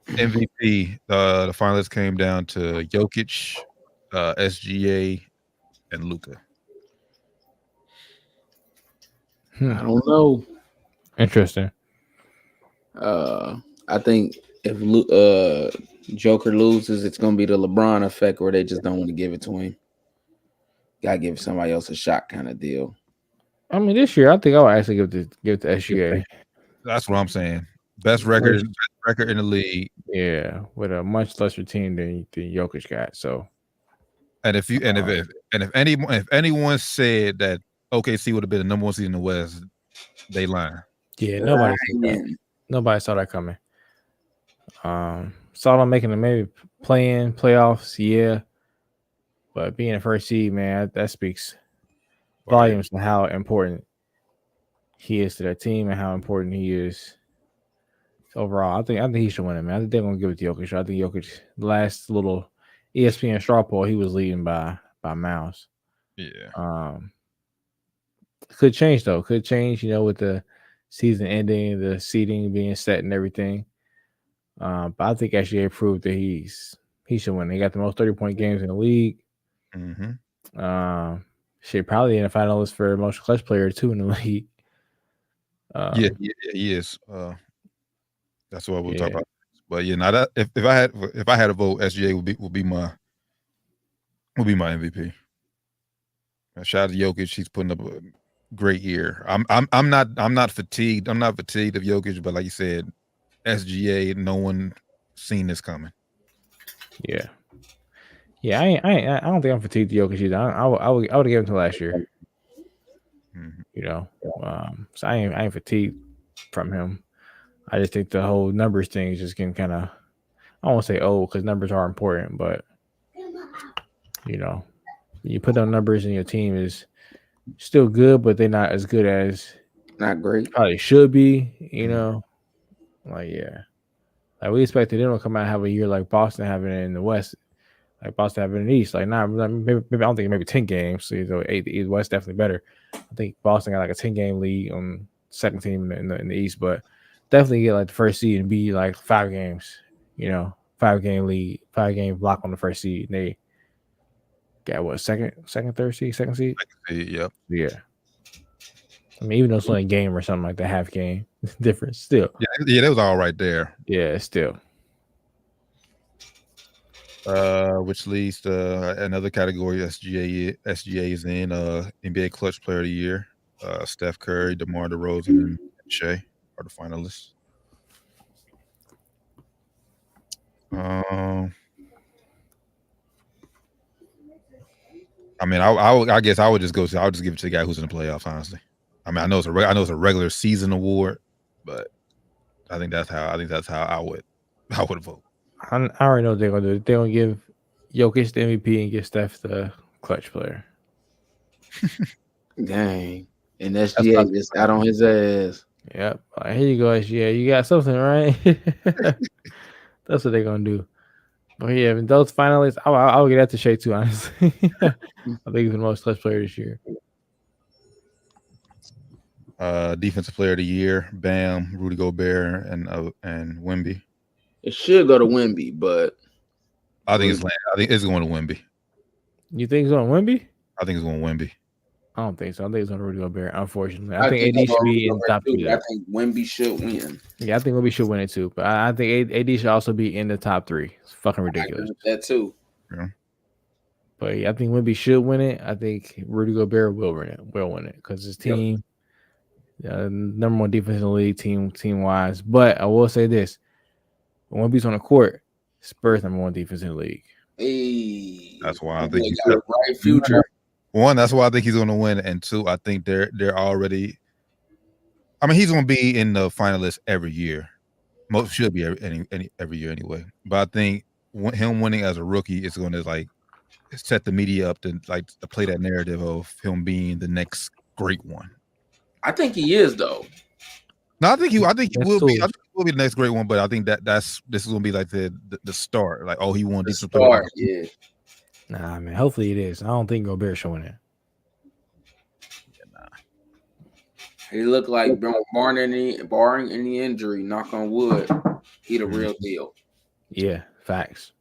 MVP, the finalists came down to Jokic, SGA, and Luka. I don't know. Interesting. I think if Joker loses, it's gonna be the LeBron effect, where they just don't want to give it to him. Gotta give somebody else a shot, kind of deal. I mean, this year I think I would actually give it to SGA. That's what I'm saying. Best record in the league. Yeah, with a much lesser team than Jokic got. So, and if anyone said that OKC would have been the number 1 seed in the West, they lying. Yeah, nobody saw that coming. Saw them making maybe playing playoffs, yeah, but being a first seed, man, that speaks volumes to how important he is to that team and how important he is overall. I think he should win it, man. I think they're gonna give it to Jokic. I think Jokic, last little ESPN straw poll, he was leading by miles. Yeah. Could change though. Could change, with the season ending, the seeding being set and everything. But I think actually proved that he should win. He got the most 30-point games in the league. Mm-hmm. Shit, probably in the finalist for most clutch player too in the league. Yeah, he is. That's what we'll talk about. But now that if I had a vote, SGA would be my MVP. Shout out to Jokic. He's putting up a great year. I'm not fatigued. I'm not fatigued of Jokic, but like you said, SGA, no one seen this coming. Yeah. I don't think I'm fatigued of Jokic either. I would have given him to last year. Mm-hmm. So I ain't fatigued from him. I just think the whole numbers thing is just getting kind of, I won't say old because numbers are important, but you put down numbers and your team is still good, but they're not as good as not great. Probably should be, Like we expected them to come out and have a year like Boston having it in the West, like Boston having it in the East. Like maybe I don't think maybe 10 games. So 8 the West definitely better. I think Boston got like a 10-game lead on second team in the East, but definitely get like the first seed and be like 5 games. 5-game lead, 5-game block on the first seed. And they got what second seed. Yep. Yeah. I mean, even though it's only a game or something like that, half game difference still. Yeah, that was all right there. Yeah, still. Which leads to another category SGA is in NBA Clutch Player of the Year. Steph Curry, DeMar DeRozan, and Shea are the finalists. I mean, I guess I would just give it to the guy who's in the playoffs. Honestly, I mean, I know it's a regular season award, but I think that's how I would vote. I already know what they're gonna do. They're gonna give Jokic the MVP and give Steph the clutch player. Dang, and SGA just out on his ass. Yep. Here you go, SGA. You got something, right? That's what they're gonna do. But yeah, those finalists, I'll get that to Shea too. Honestly, I think he's the most clutch player this year. Defensive Player of the Year, Bam, Rudy Gobert, and Wemby. It should go to Wemby, but I think it's going to Wemby. You think it's on Wemby? I think it's going to Wemby. I don't think so. I think it's going to Rudy Gobert. Unfortunately, I think AD should be in the top 3. I think Wemby should win. Yeah, I think Wemby should win it too. But I think AD should also be in the top 3. It's fucking ridiculous. That too. Yeah. But yeah, I think Wemby should win it. I think Rudy Gobert will win it because his team, number 1 defense in the league, team wise. But I will say this: when Wemby's on the court, Spurs number 1 defense in the league. Hey, that's why I think he's got a bright future. 1, that's why I think he's going to win, and 2, I think they're already. I mean, he's going to be in the finalists every year. Most should be every year anyway. But I think him winning as a rookie is going to like set the media up to play that narrative of him being the next great one. I think he is though. No, I think he will be. I think he will be the next great one. But I think this is going to be like the start. Like, oh, he won the start. Yeah. Nah, man. Hopefully it is. I don't think Gobert showing it. Yeah, nah. He looked like barring any injury, knock on wood, he the real deal. Yeah, facts.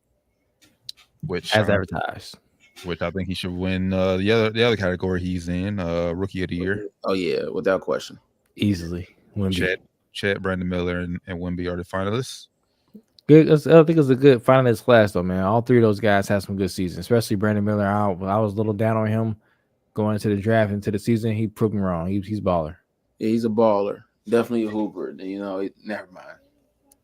Which as advertised. Which I think he should win the other category he's in, Rookie of the Year. Oh yeah, without question, easily. Chet, Brandon Miller, and Wemby are the finalists. Good. I think it's a good finalist class, though, man. All 3 of those guys had some good seasons, especially Brandon Miller. I was a little down on him going into the draft, into the season. He proved me wrong. He's a baller. Yeah, he's a baller. Definitely a hooper. Never mind.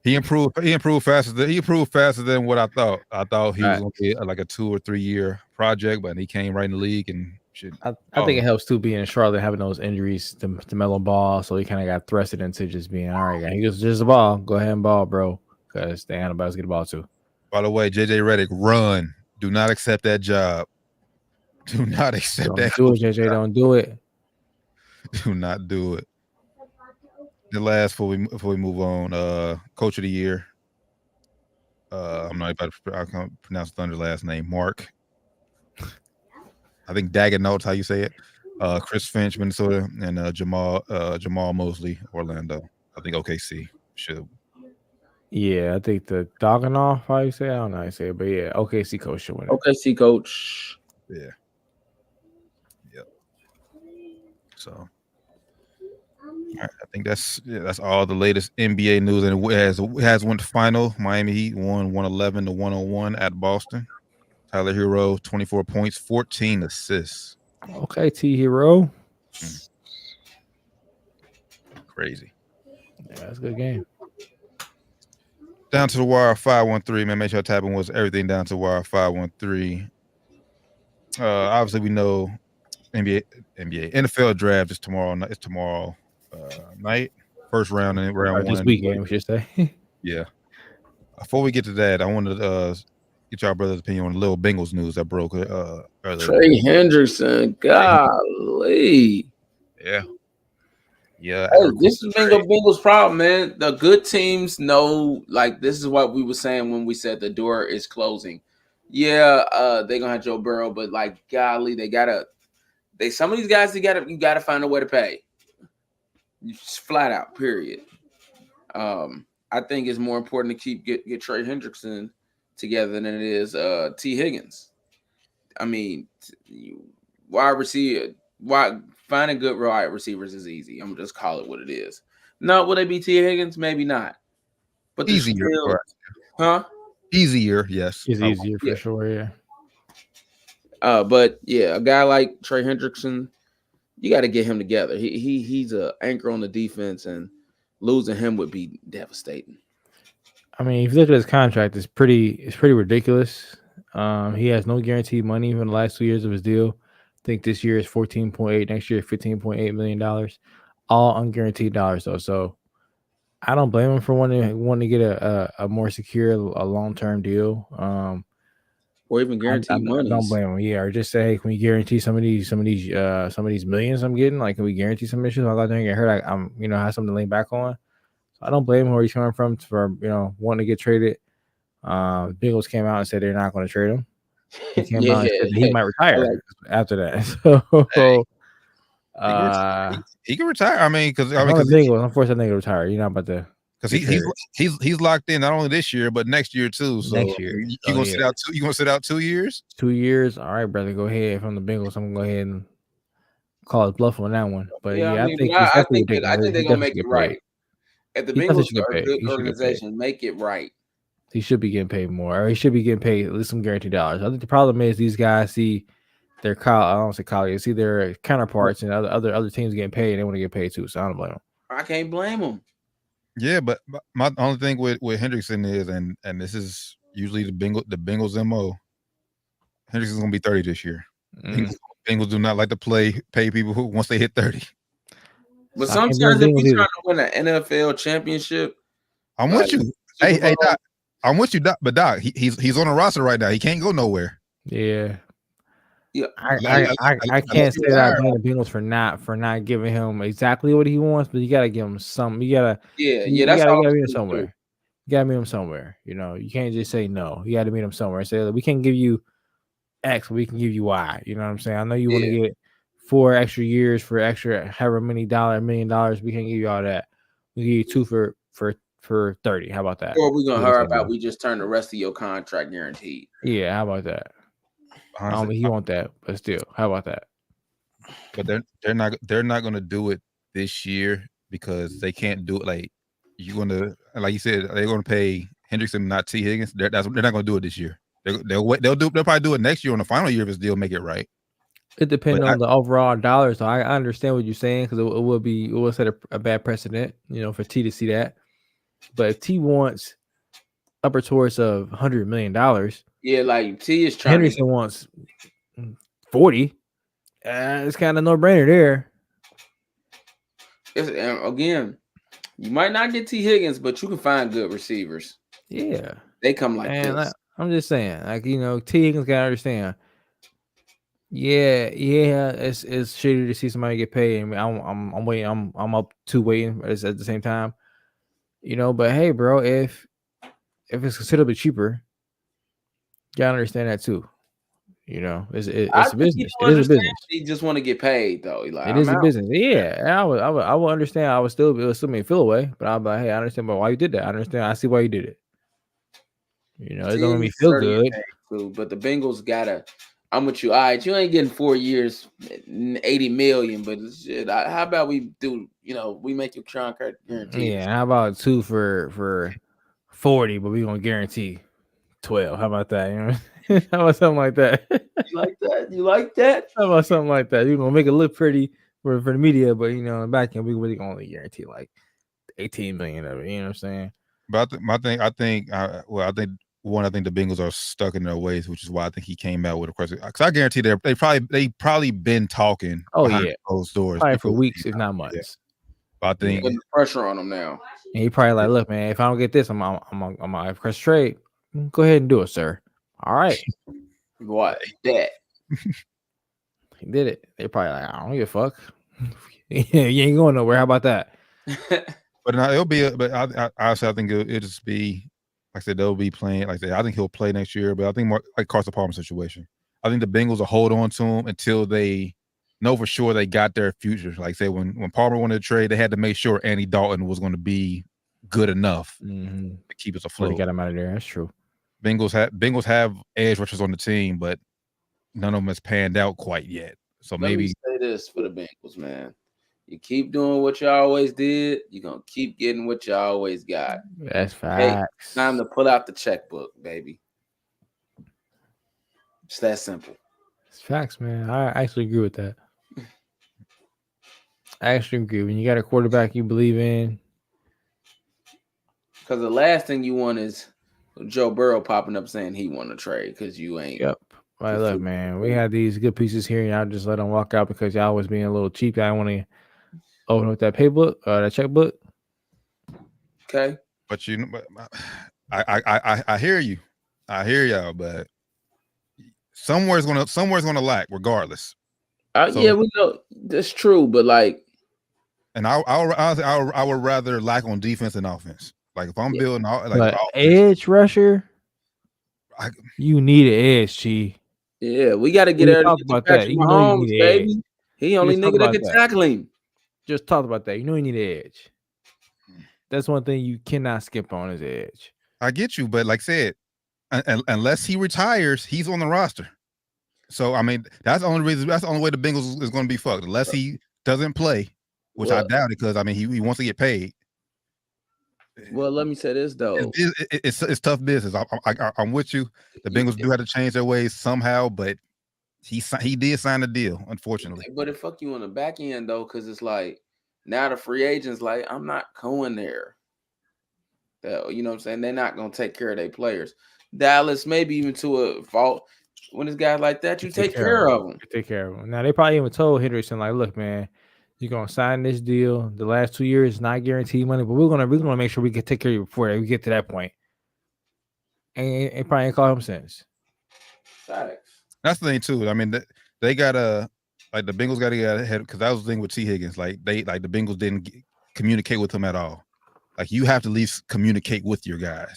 He improved faster than what I thought. I thought he was going to be like a 2 or 3 year project, but he came right in the league and shit. I think it helps too being in Charlotte, having those injuries to Melo Ball, so he kind of got thrusted into just being all right. He goes, just a ball, go ahead and ball, bro, because the Annabelles get the ball too. By the way, JJ Redick, run. Do not accept that job. Do not accept that. Do it, JJ. Don't do it. Do not do it. The last before we move on, Coach of the Year. I'm not about to. I can't pronounce Thunder's last name. Mark. I think Daggett how you say it. Chris Finch, Minnesota, and Jamal Mosley, Orlando. I think OKC should. Yeah, I think the Doganoff, how you say it? I don't know how you say it, but yeah, OKC coach should win it. OKC coach. Yeah. Yep. So. I think that's all the latest NBA news, and it has went to final. Miami Heat won 111-101 at Boston. Tyler Hero, 24 points, 14 assists. Okay, T Hero. Crazy. Yeah, that's a good game. Down to the wire 513, man. Make sure tapping was everything down to the wire 513. Obviously, we know NFL draft is tomorrow. It's tomorrow. Night, first round and round 1 this weekend, we should say. Yeah. Before we get to that, I wanted to get y'all brother's opinion on the little Bengals news that broke earlier. Trey Hendrickson, golly. Yeah. Hey, this has been the Bengals' problem, man. The good teams know, like, this is what we were saying when we said the door is closing. Yeah, they're gonna have Joe Burrow, but like, golly, some of these guys you gotta find a way to pay. Just flat out, period. I think it's more important to get Trey Hendrickson together than it is T. Higgins. I mean, finding good wide receivers is easy. I'm gonna just call it what it is. Now, will they be T. Higgins? Maybe not. But easier, Easier, yes. It's easier for sure, yeah. But yeah, a guy like Trey Hendrickson, you got to get him together. He's an anchor on the defense, and losing him would be devastating. I mean, if you look at his contract, it's pretty ridiculous. He has no guaranteed money in the last 2 years of his deal. I think this year is 14.8, next year $15.8 million, all unguaranteed dollars though. So I don't blame him for wanting to get a more secure, a long-term deal. Or even guaranteed money. Don't blame him. Yeah, or just say, hey, can we guarantee some of these millions I'm getting? Like, can we guarantee some issues? I'll go there and get hurt. I'm have something to lean back on. So I don't blame him where he's coming from for wanting to get traded. Bengals came out and said they're not going to trade him. He came out and said he might retire after that. So He can retire. I mean, because the Bengals, unfortunately, they retire. You're not about to. Because he's locked in not only this year but next year too. So Next year, you gonna sit out 2? You gonna sit out 2 years? 2 years. All right, brother. Go ahead. From the Bengals, I'm gonna go ahead and call it bluff on that one. But yeah, I think I think they're gonna make it right. If the Bengals are a good organization, make it right. He should be getting paid more, or he should be getting paid at least some guaranteed dollars. I think the problem is these guys see their I don't say colleagues, see their counterparts and other teams getting paid, and they want to get paid too. So I don't blame them. I can't blame them. Yeah, but my only thing with Hendrickson is, and this is usually the Bengals MO. Hendrickson's gonna be 30 this year. Bengals do not like to pay people who once they hit 30. But sometimes if you're trying to win an NFL championship, I'm with you. Hey, Doc, I'm with you, Doc. But Doc, he's on a roster right now. He can't go nowhere. Yeah. I can't say that I blame the Bengals for not giving him exactly what he wants, but you gotta give him some. You gotta meet him somewhere. You gotta meet him somewhere. You know, you can't just say no. You gotta meet him somewhere. Say we can't give you X, we can give you Y. You know what I'm saying? I know you want to get 4 extra years for extra however many $1 million. We can't give you all that. We give you 2 for 30. How about that? Or we're gonna hurry about we just turn the rest of your contract guaranteed. Yeah, how about that? I don't think he want that, but still, how about that? But they're not gonna do it this year because they can't do it. Like like you said, they're gonna pay Hendrickson, not T. Higgins. They're not gonna do it this year. They'll probably do it next year on the final year if his deal make it right. It depends on the overall dollars. So I understand what you're saying because it will set a bad precedent, you know, for T to see that. But if T wants upper towards of $100 million, yeah, like T is trying. Henderson wants 40. It's kind of no brainer there. Again, you might not get T. Higgins, but you can find good receivers. Yeah, they come like this. I'm just saying, like, you know, T. Higgins gotta understand. Yeah, it's shitty to see somebody get paid. I mean, I'm waiting. I'm up to waiting at the same time, you know. But hey, bro, if it's considerably cheaper, you gotta understand that too. You know, it's a business. It is a business. You just want to get paid, though. Like, it is a business. Yeah, I would understand. It would still make me feel away, but I'm like, hey, I understand why you did that. I understand. I see why you did it. You know, it don't make me feel good. But the Bengals gotta. I'm with you. All right, you ain't getting 4 years, $80 million, but shit, how about we do? You know, we make your contract guarantee. Yeah, how about 2 for 40, but we gonna guarantee 12. How about that? You know, how about something like that? You like that? You like that? How about something like that? You're gonna make it look pretty for the media, but you know, in the back end, we really gonna only guarantee like 18 million of it. You know what I'm saying? But I think the Bengals are stuck in their ways, which is why I think he came out with a question. Because I guarantee they probably been talking. Oh yeah, closed doors probably for weeks, if not months. Yeah. But I think putting pressure on them now. And he probably like, look, man, if I don't get this, I'm gonna press trade. Go ahead and do it, sir. All right. What that? He did it. They probably like, I don't give a fuck. You ain't going nowhere. How about that? But now it'll be. But I think it'll just be. Like I said, they'll be playing. Like I said, I think he'll play next year. But I think more like Carson Palmer situation. I think the Bengals will hold on to him until they know for sure they got their future. Like I said, when Palmer wanted to trade, they had to make sure Andy Dalton was going to be good enough to keep us afloat. They got him out of there. That's true. Bengals have edge rushers on the team, but none of them has panned out quite yet. So Let me say this for the Bengals, man. You keep doing what you always did, you're going to keep getting what you always got. That's facts. Hey, time to pull out the checkbook, baby. It's that simple. It's facts, man. I actually agree with that. I actually agree. When you got a quarterback you believe in. Because the last thing you want is Joe Burrow popping up saying he want to trade because you ain't. Yep. Right, look, man, we had these good pieces here, and y'all just let them walk out because y'all was being a little cheap. I want to open up that paybook, that checkbook. Okay. But you know, I hear you. I hear y'all, but somewhere's gonna lack regardless. Yeah, we know that's true, but like, and I would rather lack on defense than offense. Like if I'm building like edge rusher, you need an edge, Chi. Yeah, we got to get talk about that. You know you need baby. He only nigga that can tackle him. Just talked about that. You know you need an edge. That's one thing you cannot skip on is edge. I get you, but like I said, unless he retires, he's on the roster. So I mean, that's the only reason. That's the only way the Bengals is going to be fucked. Unless he doesn't play, which I doubt it, because I mean he wants to get paid. Well, let me say this though. It's tough business. I'm with you. The Bengals do have to change their ways somehow, but he did sign a deal, unfortunately. But it fuck you on the back end though, because it's like now the free agents like I'm not going there. You know what I'm saying? They're not gonna take care of their players. Dallas, maybe even to a fault. When it's guys like that, you take care of them. Take care of them. Now they probably even told Hendrickson like, "Look, man, you're gonna sign this deal. The last 2 years not guaranteed money, but we're gonna make sure we can take care of you before we get to that point." And it probably ain't call him since. Facts. That's the thing too. I mean, they gotta like the Bengals gotta get ahead because that was the thing with T. Higgins. Like the Bengals didn't communicate with him at all. Like you have to at least communicate with your guys.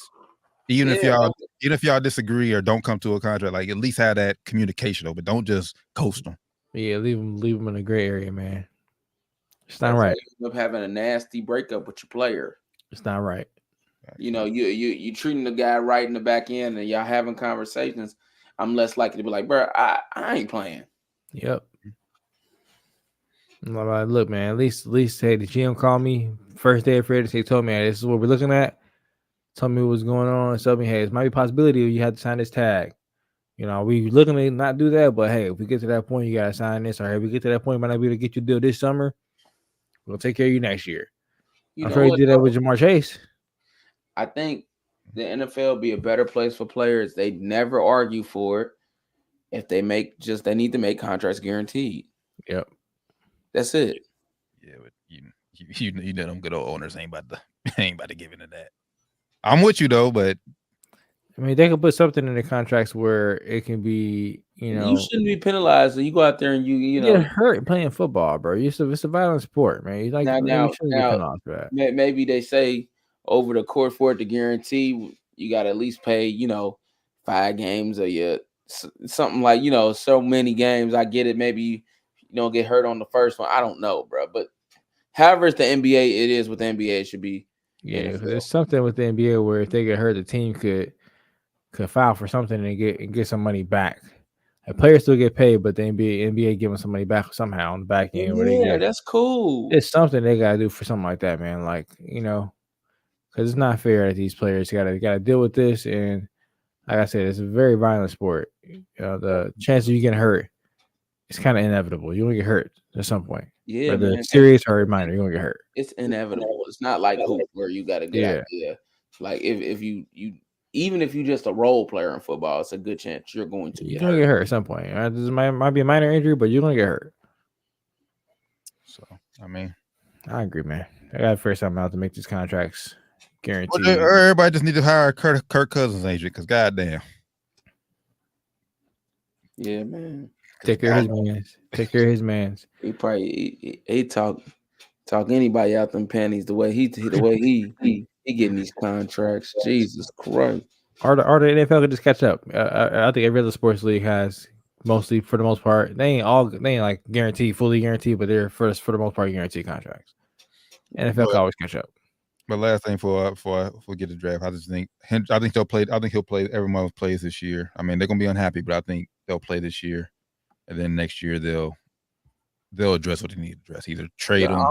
Even if y'all disagree or don't come to a contract, like at least have that communication over. Don't just coast them. Yeah, leave them in a gray area, man. It's not right. You end up having a nasty breakup with your player. It's not right. You know, you treating the guy right in the back end, and y'all having conversations. I'm less likely to be like, bro, I ain't playing. Yep. I'm like, look, man. At least, hey, the GM called me first day of free agency. He told me, hey, this is what we're looking at. Told me what's going on. And told me, hey, it might be a possibility you have to sign this tag. You know, we looking to not do that, but hey, if we get to that point, you gotta sign this. Or hey, if we get to that point, we might not be able to get you a deal this summer. We'll take care of you next year. I'm sure he did that with Jamar Chase. I think the NFL be a better place for players. They never argue for it. If they need to make contracts guaranteed. Yep. That's it. Yeah, but you know them good old owners ain't about to give into that. I'm with you though, but I mean they can put something in the contracts where it can be, you know, you shouldn't be penalized. So you go out there and you know get hurt playing football, bro. It's a violent sport, man. You now, shouldn't be penalized for that. Maybe they say over the course for it to guarantee, you got to at least pay, you know, 5 games a year, something like, you know, so many games. I get it. Maybe you don't get hurt on the first one. I don't know, bro. But however it's the NBA, it is what the NBA should be. Yeah, there's something with the NBA where if they get hurt, the team could file for something and get some money back. And players still get paid, but the NBA giving some money back somehow on the back end. Yeah, that's cool. It's something they gotta do for something like that, man. Like, you know, because it's not fair that these players gotta deal with this. And like I said, it's a very violent sport. You know, the chance of you getting hurt is kind of inevitable. You're gonna get hurt at some point. Yeah, whether it's serious or minor, you're gonna get hurt. It's inevitable. It's not like hoop where you got to get out there. Like if you even if you just a role player in football, it's a good chance you're going to get hurt at some point. This might be a minor injury, but you're gonna get hurt. So I mean, I agree, man. I got to figure something out to make these contracts guaranteed. Everybody just need to hire Kirk Cousins agent because goddamn. Yeah, man. Take care of his mans. Take care of his mans. He probably he talk anybody out them panties the way he getting these contracts. Jesus Christ. Or the NFL could just catch up. I think every other sports league has mostly, for the most part, they ain't like guaranteed, fully guaranteed, but they're for the most part guaranteed contracts. NFL can always catch up. But last thing for we get the draft, I think they'll play. I think he'll play. Everyone plays this year. I mean, they're gonna be unhappy, but I think they'll play this year. And then next year they'll address what they need to address. Either trade them.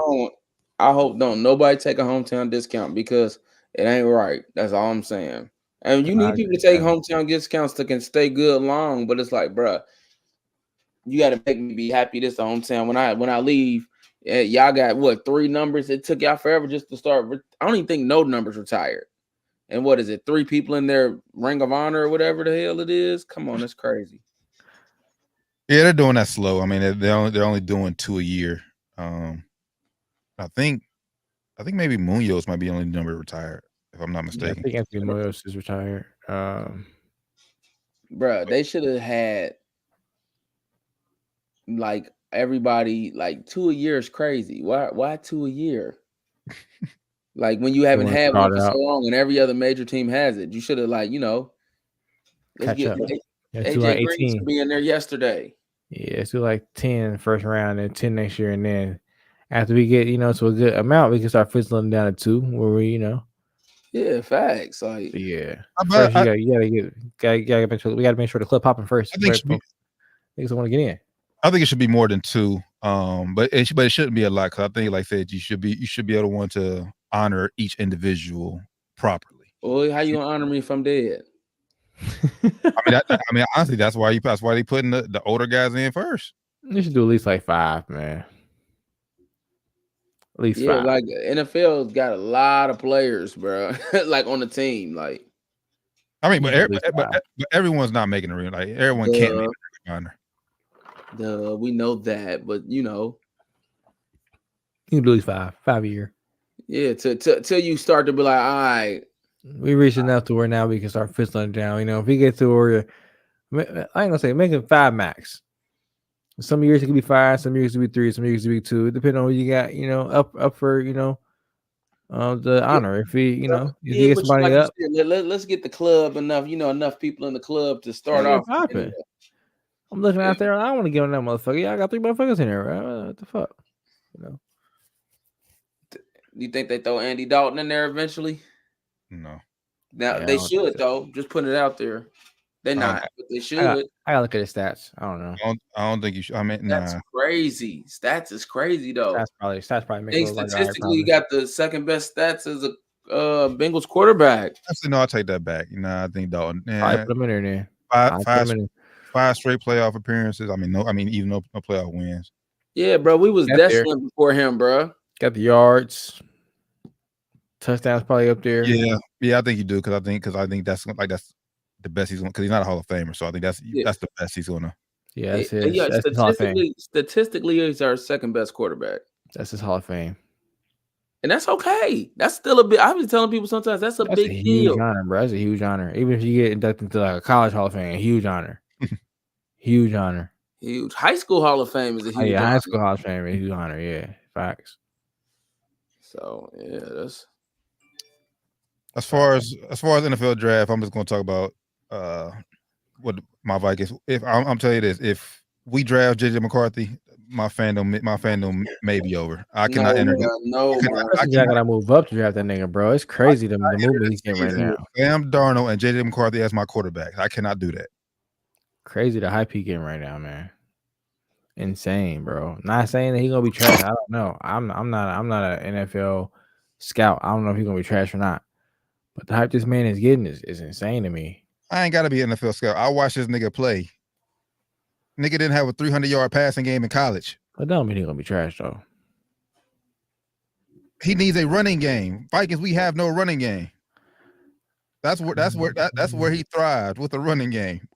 I hope don't nobody take a hometown discount because it ain't right. That's all I'm saying. And you need people to take hometown discounts that can stay good long. But it's like, bro, you got to make me be happy. This is the hometown. When I leave, y'all got what 3 numbers? It took y'all forever just to start. I don't even think no numbers retired. And what is it? 3 people in their Ring of Honor or whatever the hell it is. Come on, that's crazy. Yeah, they're doing that slow. I mean, they're only doing 2 a year. I think maybe Munoz might be the only number retired, if I'm not mistaken. Yeah, I think Anthony Munoz is retired. Bro, they should have had like everybody like 2 a year is crazy. Why 2 a year? Like when you haven't had one for so long and every other major team has it, you should have like, you know, catch up. AJ Green should be in there yesterday. Yeah, so like 10 first round and 10 next year, and then after we get to a good amount, we can start fizzling down to 2, where we Yeah, facts. Like, But yeah, But first you gotta make sure we gotta make sure the club popping first. I think it should be, Niggas want to get in. I think it should be more than 2. But it shouldn't be a lot, because I think, like I said, you should be able to want to honor each individual properly. well, how you gonna honor me if I'm dead? I mean, honestly, that's why they putting the older guys in first. You should do at least like 5, man. At least 5. Like NFL's got a lot of players, bro. Like on the team, like. I mean, but everyone's not making the ring. Like everyone can't make the honor. We know that, but you can do at least 5 a year. Yeah, till you start to be like, all right, we reached enough to where now we can start fizzling down. If we get to where I ain't gonna say make it 5 max. Some years it could be 5, some years it could be 3, some years it could be 2, depending on what you got. Up for the honor. If you get somebody up, let's get the club enough people in the club to start off. I'm looking out there. I don't want to get on that motherfucker. Yeah, I got 3 motherfuckers in there. Right? What the fuck? Do you think they throw Andy Dalton in there eventually? No. Now they should though. Just putting it out there. They're not, but they should. I gotta look at his stats. I don't know. I don't think you should. I mean, that's crazy. Stats is crazy though. Stats probably make they statistically got the second best stats as a Bengals quarterback. Actually, no, I'll take that back. I think Dalton. I put him in there. 5 straight playoff appearances. I mean, even no playoff wins. Yeah, bro, we was destined before him, bro. Got the yards, touchdowns probably up there. Yeah, I think you do, because I think that's the best he's going, because he's not a Hall of Famer. So I think that's the best he's gonna. Yeah, that's statistically, he's our second best quarterback. That's his Hall of Fame. And that's okay. That's still a big. I was telling people sometimes that's a big huge deal. Honor, bro. That's a huge honor. Even if you get inducted into like a college Hall of Fame, huge honor. Huge honor. Huge. High school Hall of Fame is a huge honor. High school Hall of Fame is a huge honor. Yeah, facts. So yeah, that's as far as NFL draft. I'm just going to talk about what my Vikings. If I'm telling you this, if we draft JJ McCarthy, my fandom may be over. I cannot enter. I gotta move up to draft that nigga, bro. It's crazy the movement he's getting right now. Sam Darnold and JJ McCarthy as my quarterback. I cannot do that. Crazy the hype he getting right now, man. Insane, bro. Not saying that he's gonna be trash. I don't know. I'm not an NFL scout. I don't know if he's gonna be trash or not. But the hype this man is getting is insane to me. I ain't gotta be an NFL scout. I watch this nigga play. Nigga didn't have a 300-yard passing game in college. But don't mean he's gonna be trash though. He needs a running game. Vikings, we have no running game. That's where he thrived, with the running game.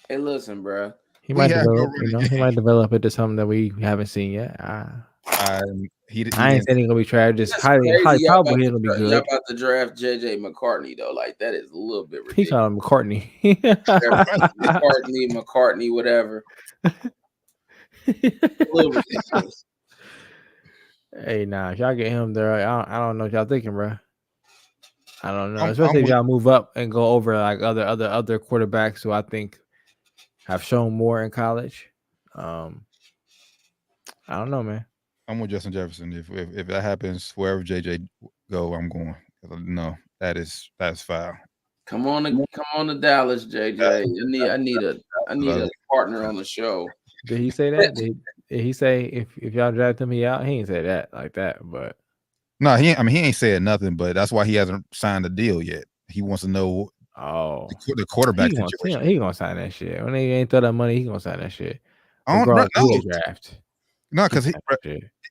Hey, listen, bro. He might develop into something that we haven't seen yet. I ain't saying he's gonna be trash. Just highly probably he's gonna be good. Y'all about to draft JJ McCartney though. Like, that is a little bit ridiculous. He called him McCartney. McCartney, whatever. A little ridiculous. Hey, nah, if y'all get him there, I don't know what y'all thinking, bro. I don't know. Especially if y'all move up and go over like other quarterbacks who I think have shown more in college. I don't know, man. I'm with Justin Jefferson. If that happens, wherever JJ go, I'm going. No, that's foul. Come on to Dallas, JJ. I need a partner on the show. Did he say that? Did he say if y'all draft him, he out? He ain't say that like that, but no, he ain't said nothing. But that's why he hasn't signed a deal yet. He wants to know. Oh, the quarterback situation. He gonna sign that shit. When they ain't throw that money, he gonna sign that shit. Draft. No, because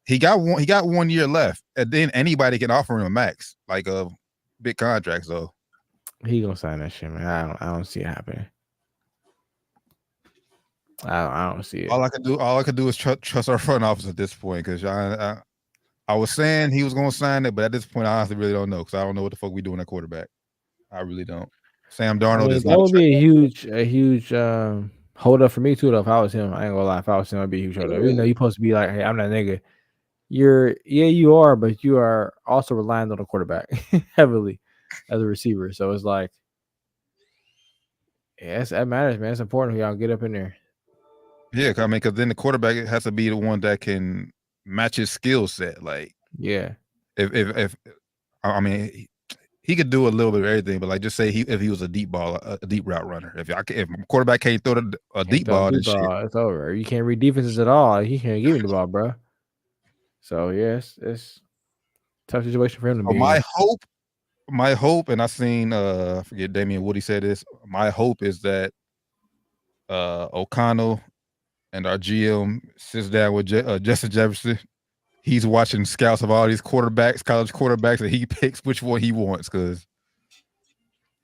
he got 1 year left, and then anybody can offer him a max, like a big contract. So he gonna sign that shit, man. I don't see it happening. I don't see it. All I could do is trust our front office at this point, because I was saying he was gonna sign it, but at this point, I honestly really don't know, because I don't know what the fuck we doing at quarterback. I really don't. Sam Darnold is that would be a huge hold up for me too, though. If I was him, I ain't gonna lie. If I was him, it'd be a huge hold up. You know, you're supposed to be like, hey, I'm that nigga. You are, but you are also relying on the quarterback heavily as a receiver. So it's like, yeah, that matters, man. It's important for y'all get up in there. Yeah, I mean, because then the quarterback has to be the one that can match his skill set. Like, Yeah. if I mean, he could do a little bit of everything, but like, just say if he was a deep route runner. If quarterback can't throw a deep ball, then shit. It's over. You can't read defenses at all. He can't give me the ball, bro. So yes, it's tough situation for him to So be in. my hope, and I seen I forget Damian Woody said this. My hope is that O'Connell and our GM sits down with Justin Jefferson. He's watching scouts of all these college quarterbacks, and he picks which one he wants because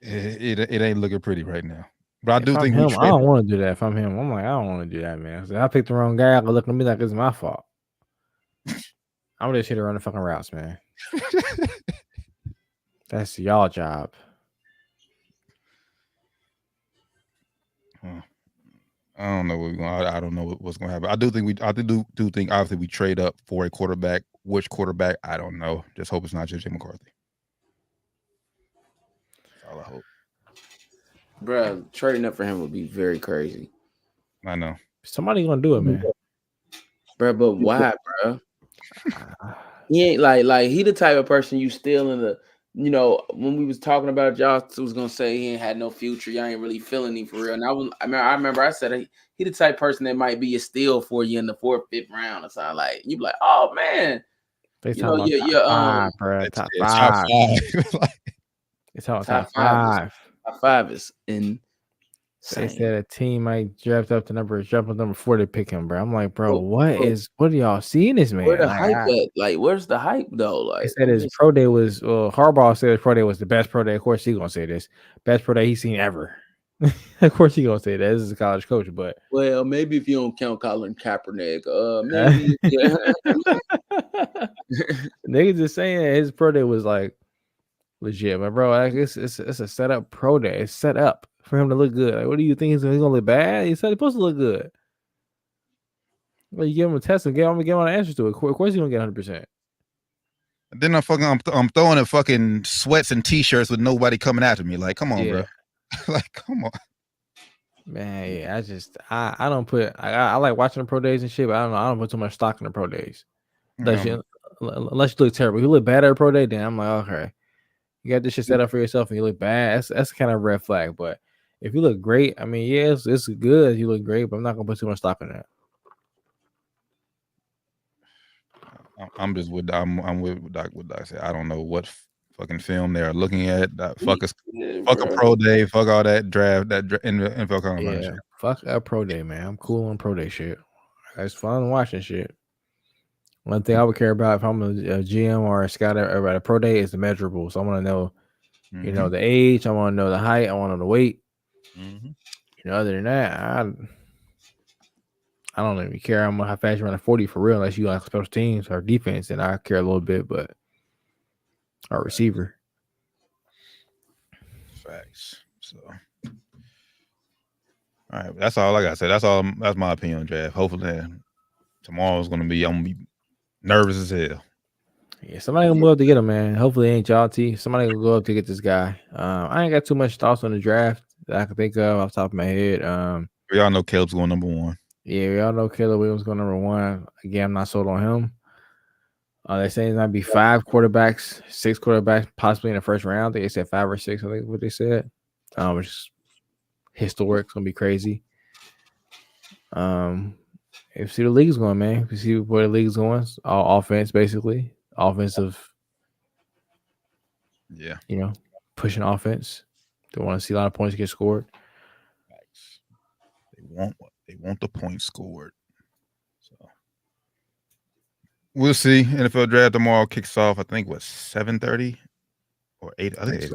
it ain't looking pretty right now. But I do think I don't want to do that. If I'm him, I'm like, I don't want to do that, man. So I picked the wrong guy. I look at me like it's my fault. I'm just here to run the fucking routes, man. That's y'all job. I don't know what I don't know what's going to happen. I do think obviously we trade up for a quarterback. Which quarterback? I don't know. Just hope it's not JJ McCarthy. That's all I hope. Bro, trading up for him would be very crazy. I know. Somebody gonna do it, man. Bro, but why, bro? He ain't like he the type of person you still in the, when we was talking about y'all was gonna say he ain't had no future. Y'all ain't really feeling him for real. And I remember I said he the type of person that might be a steal for you in the 4th, 5th round or something. Like you be like, oh man, they talking about top 5, bro. Top 5. It's all top 5. Top 5 is insane. They said a team might draft up number 4 to pick him, bro. I'm like, bro, what are y'all seeing this man? Where the hype at? Like, where's the hype though? Like, they said his pro day was Harbaugh said his pro day was the best pro day. Of course, he's gonna say this best pro day he's seen ever. Of course, he's gonna say that. This is a college coach, but well, maybe if you don't count Colin Kaepernick, maybe. Niggas just saying his pro day was like legit, but bro, like it's a set up pro day. It's set up for him to look good. Like, what do you think he's gonna look bad? He said he's supposed to look good. Well, you give him a test and get him an answer to it. Of course, you don't get 100%. Then I'm throwing in fucking sweats and t-shirts with nobody coming after me. Like, come on, bro. Like, come on. Man, yeah, I don't put I like watching the pro days and shit, but I don't put too much stock in the pro days. Unless you look terrible. If you look bad at a pro day, then I'm like, okay. You got this shit set up for yourself and you look bad. That's kind of a red flag. But if you look great, I mean, yeah, it's good. You look great, but I'm not gonna put too much stock in that. I'm with Doc. Said I don't know what fucking film they're looking at. Fuck a pro day. Fuck all that draft. That NFL combine shit. Fuck a pro day, man. I'm cool on pro day shit. It's fun watching shit. One thing I would care about if I'm a GM or a scout at a pro day is the measurables. I want to know, the age. I want to know the height. I want to know the weight. Other than that, I don't even care how fast you run a 40 for real, unless you like special teams or defense, and I care a little bit, but our receiver. Facts. So, all right, that's all I got to say. That's my opinion on draft. Hopefully, tomorrow's I'm gonna be nervous as hell. Yeah, somebody gonna go up to get him, man. Hopefully, it ain't y'all. Somebody gonna go up to get this guy. I ain't got too much thoughts on the draft that I can think of off the top of my head. We all know Caleb's going number 1. Yeah, we all know Caleb Williams going number 1. Again, I'm not sold on him. They say it might be 5 quarterbacks, 6 quarterbacks, possibly in the first round. They said 5 or 6. I think what they said. Which is historic. It's gonna be crazy. If see the league's going, man. If you see where the league's going, all offense, basically. Offensive. Yeah. Pushing offense. They want to see a lot of points get scored. They want the points scored. So we'll see. NFL draft tomorrow kicks off. I think 7:30 or 8. I think so.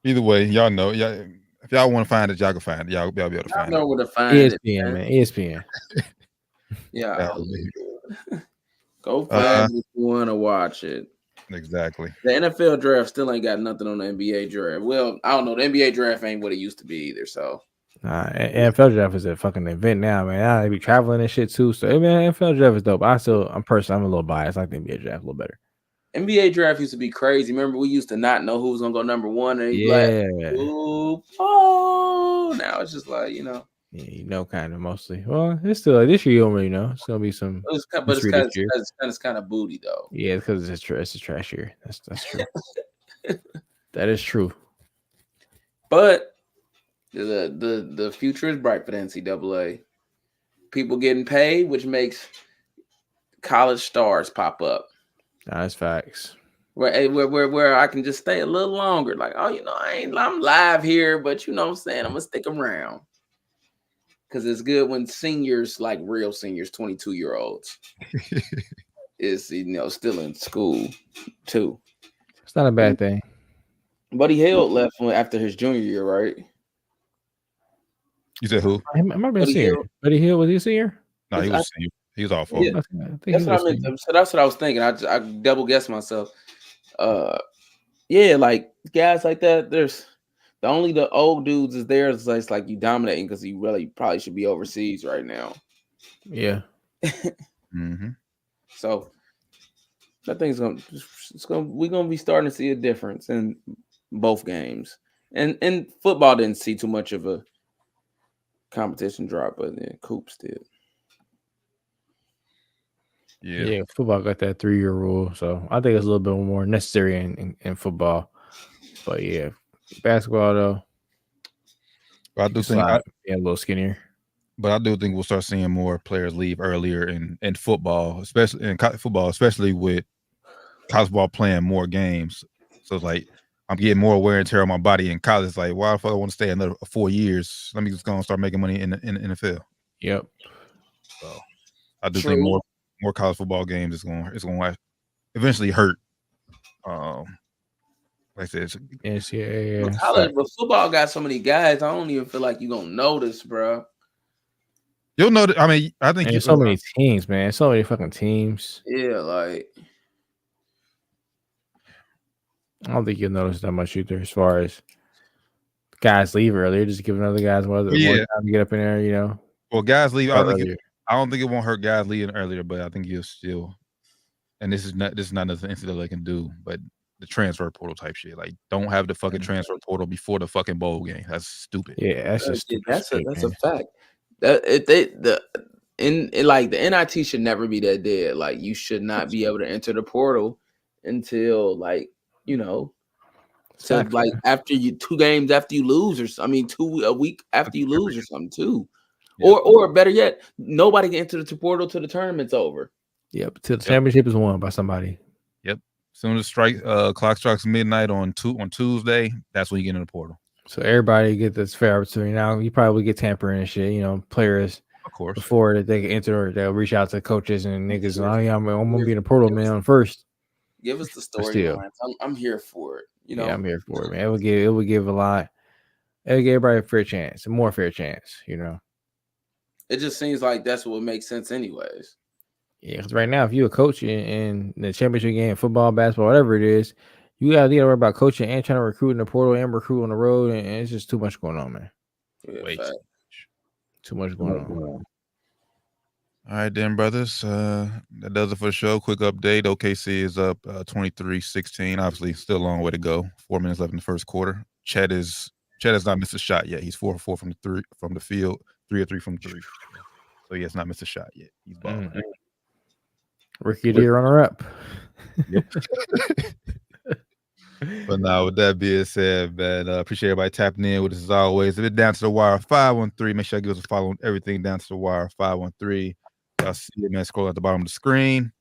Either way, y'all know. If y'all want to find it, y'all can find it. Y'all be able to find it. I know where to find ESPN, man. ESPN. Yeah. Go find if you want to watch it. Exactly. The NFL draft still ain't got nothing on the NBA draft. Well, I don't know. The NBA draft ain't what it used to be either. So, NFL draft is a fucking event now, man. I be traveling and shit too. So, man, NFL draft is dope. I'm a little biased. I like the NBA draft a little better. NBA draft used to be crazy. Remember, we used to not know who was gonna go number 1. And yeah. Like, now it's just like Yeah, you know, kind of mostly. Well, it's still like this year. You don't really know. It's gonna be some. But it's mystery this year. kind of booty though. Yeah, because it's a trash year. That's true. That is true. But the future is bright for the NCAA. People getting paid, which makes college stars pop up. That's facts. Where I can just stay a little longer. Like, oh, you know, I'm live here, but you know what I'm saying? I'm gonna stick around. Because it's good when seniors, like real seniors, 22-year-olds, is, you know, still in school too. It's not a bad thing. Buddy Hield left after his junior year, right? You said who? I remember being senior. Buddy Hield, was he a senior? No, he was senior. He was all for Yeah. That's what I meant. So that's what I was thinking. I double guessed myself. Yeah, like guys like that. There's the old dudes is there. It's like you dominating because you really probably should be overseas right now. Yeah. Mm-hmm. So I think we're gonna be starting to see a difference in both games. And football didn't see too much of a competition drop, but then Coops did. Yeah, football got that 3-year rule, so I think it's a little bit more necessary in football. But yeah, basketball though, I do think a little skinnier. But I do think we'll start seeing more players leave earlier in football, especially in football, especially with college ball playing more games. So it's like I'm getting more wear and tear on my body in college. Like, why the fuck I want to stay another 4 years? Let me just go and start making money in the NFL. Yep. So I do think more college football games is going to eventually hurt. Like I said, yeah. But football got so many guys. I don't even feel like you're gonna notice, bro. You'll know that. I mean, I think there's so many teams, man. So many fucking teams. Yeah, like I don't think you'll notice that much either. As far as guys leave earlier, just give another guys more time to get up in there. You know. Well, guys leave. I don't think it won't hurt guys leaving earlier, but I think you'll still. And this is not nothing NCAA can do, but the transfer portal type shit. Like, don't have the fucking transfer portal before the fucking bowl game. That's stupid. Yeah, that's just stupid. That's a fact. The NIT should never be that dead. Like, you should not be able to enter the portal until, like, you know, like after 2 games after you lose, or a week after you lose or something too. Yeah. Or better yet, nobody can enter the portal till the tournament's over. Yep, till the championship is won by somebody. Yep. As soon as clock strikes midnight on Tuesday, that's when you get in the portal. So everybody get this fair opportunity. Now you probably get tampering and shit. You know, players, of course, before that they can enter, or they'll reach out to coaches and niggas. Sure. I'm gonna be in the portal, man, first. Give us the story. I'm here for it. You know, yeah, I'm here for it, man. It would give a lot. It would give everybody a fair chance, a more fair chance. You know, it just seems like that's what makes sense, anyways. Yeah, because right now, if you're a coach in the championship game, football, basketball, whatever it is, you got to worry about coaching and trying to recruit in the portal and recruit on the road, and it's just too much going on, man. Yeah, too much going on. All right, then, brothers. That does it for the show. Quick update. OKC is up 23-16. Obviously, still a long way to go. 4 minutes left in the first quarter. Chet has not missed a shot yet. He's 4 for 4 from the field, 3 of 3 from 3. So he has not missed a shot yet. He's balling. Mm-hmm. Rookie of the year runner-up. Yep. But now, with that being said, man, appreciate everybody tapping in with us as always. If it's Down to the Wire 513, make sure you give us a follow on everything Down to the Wire 513. Y'all see it, man. Scroll at the bottom of the screen.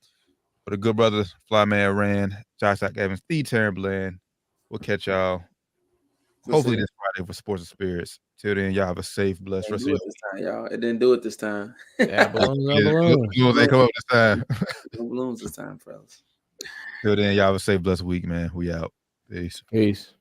For the good brothers, Flyman Rand, Josh Evans, the Terran Bland. We'll catch y'all hopefully this Friday for Sports and Spirits. Till then, y'all have a safe, blessed rest of your time, y'all. It didn't do it this time. Yeah, balloons. Balloons ain't come up this time. No balloons this time, fellas. Till then, y'all have a safe, blessed week, man. We out. Peace.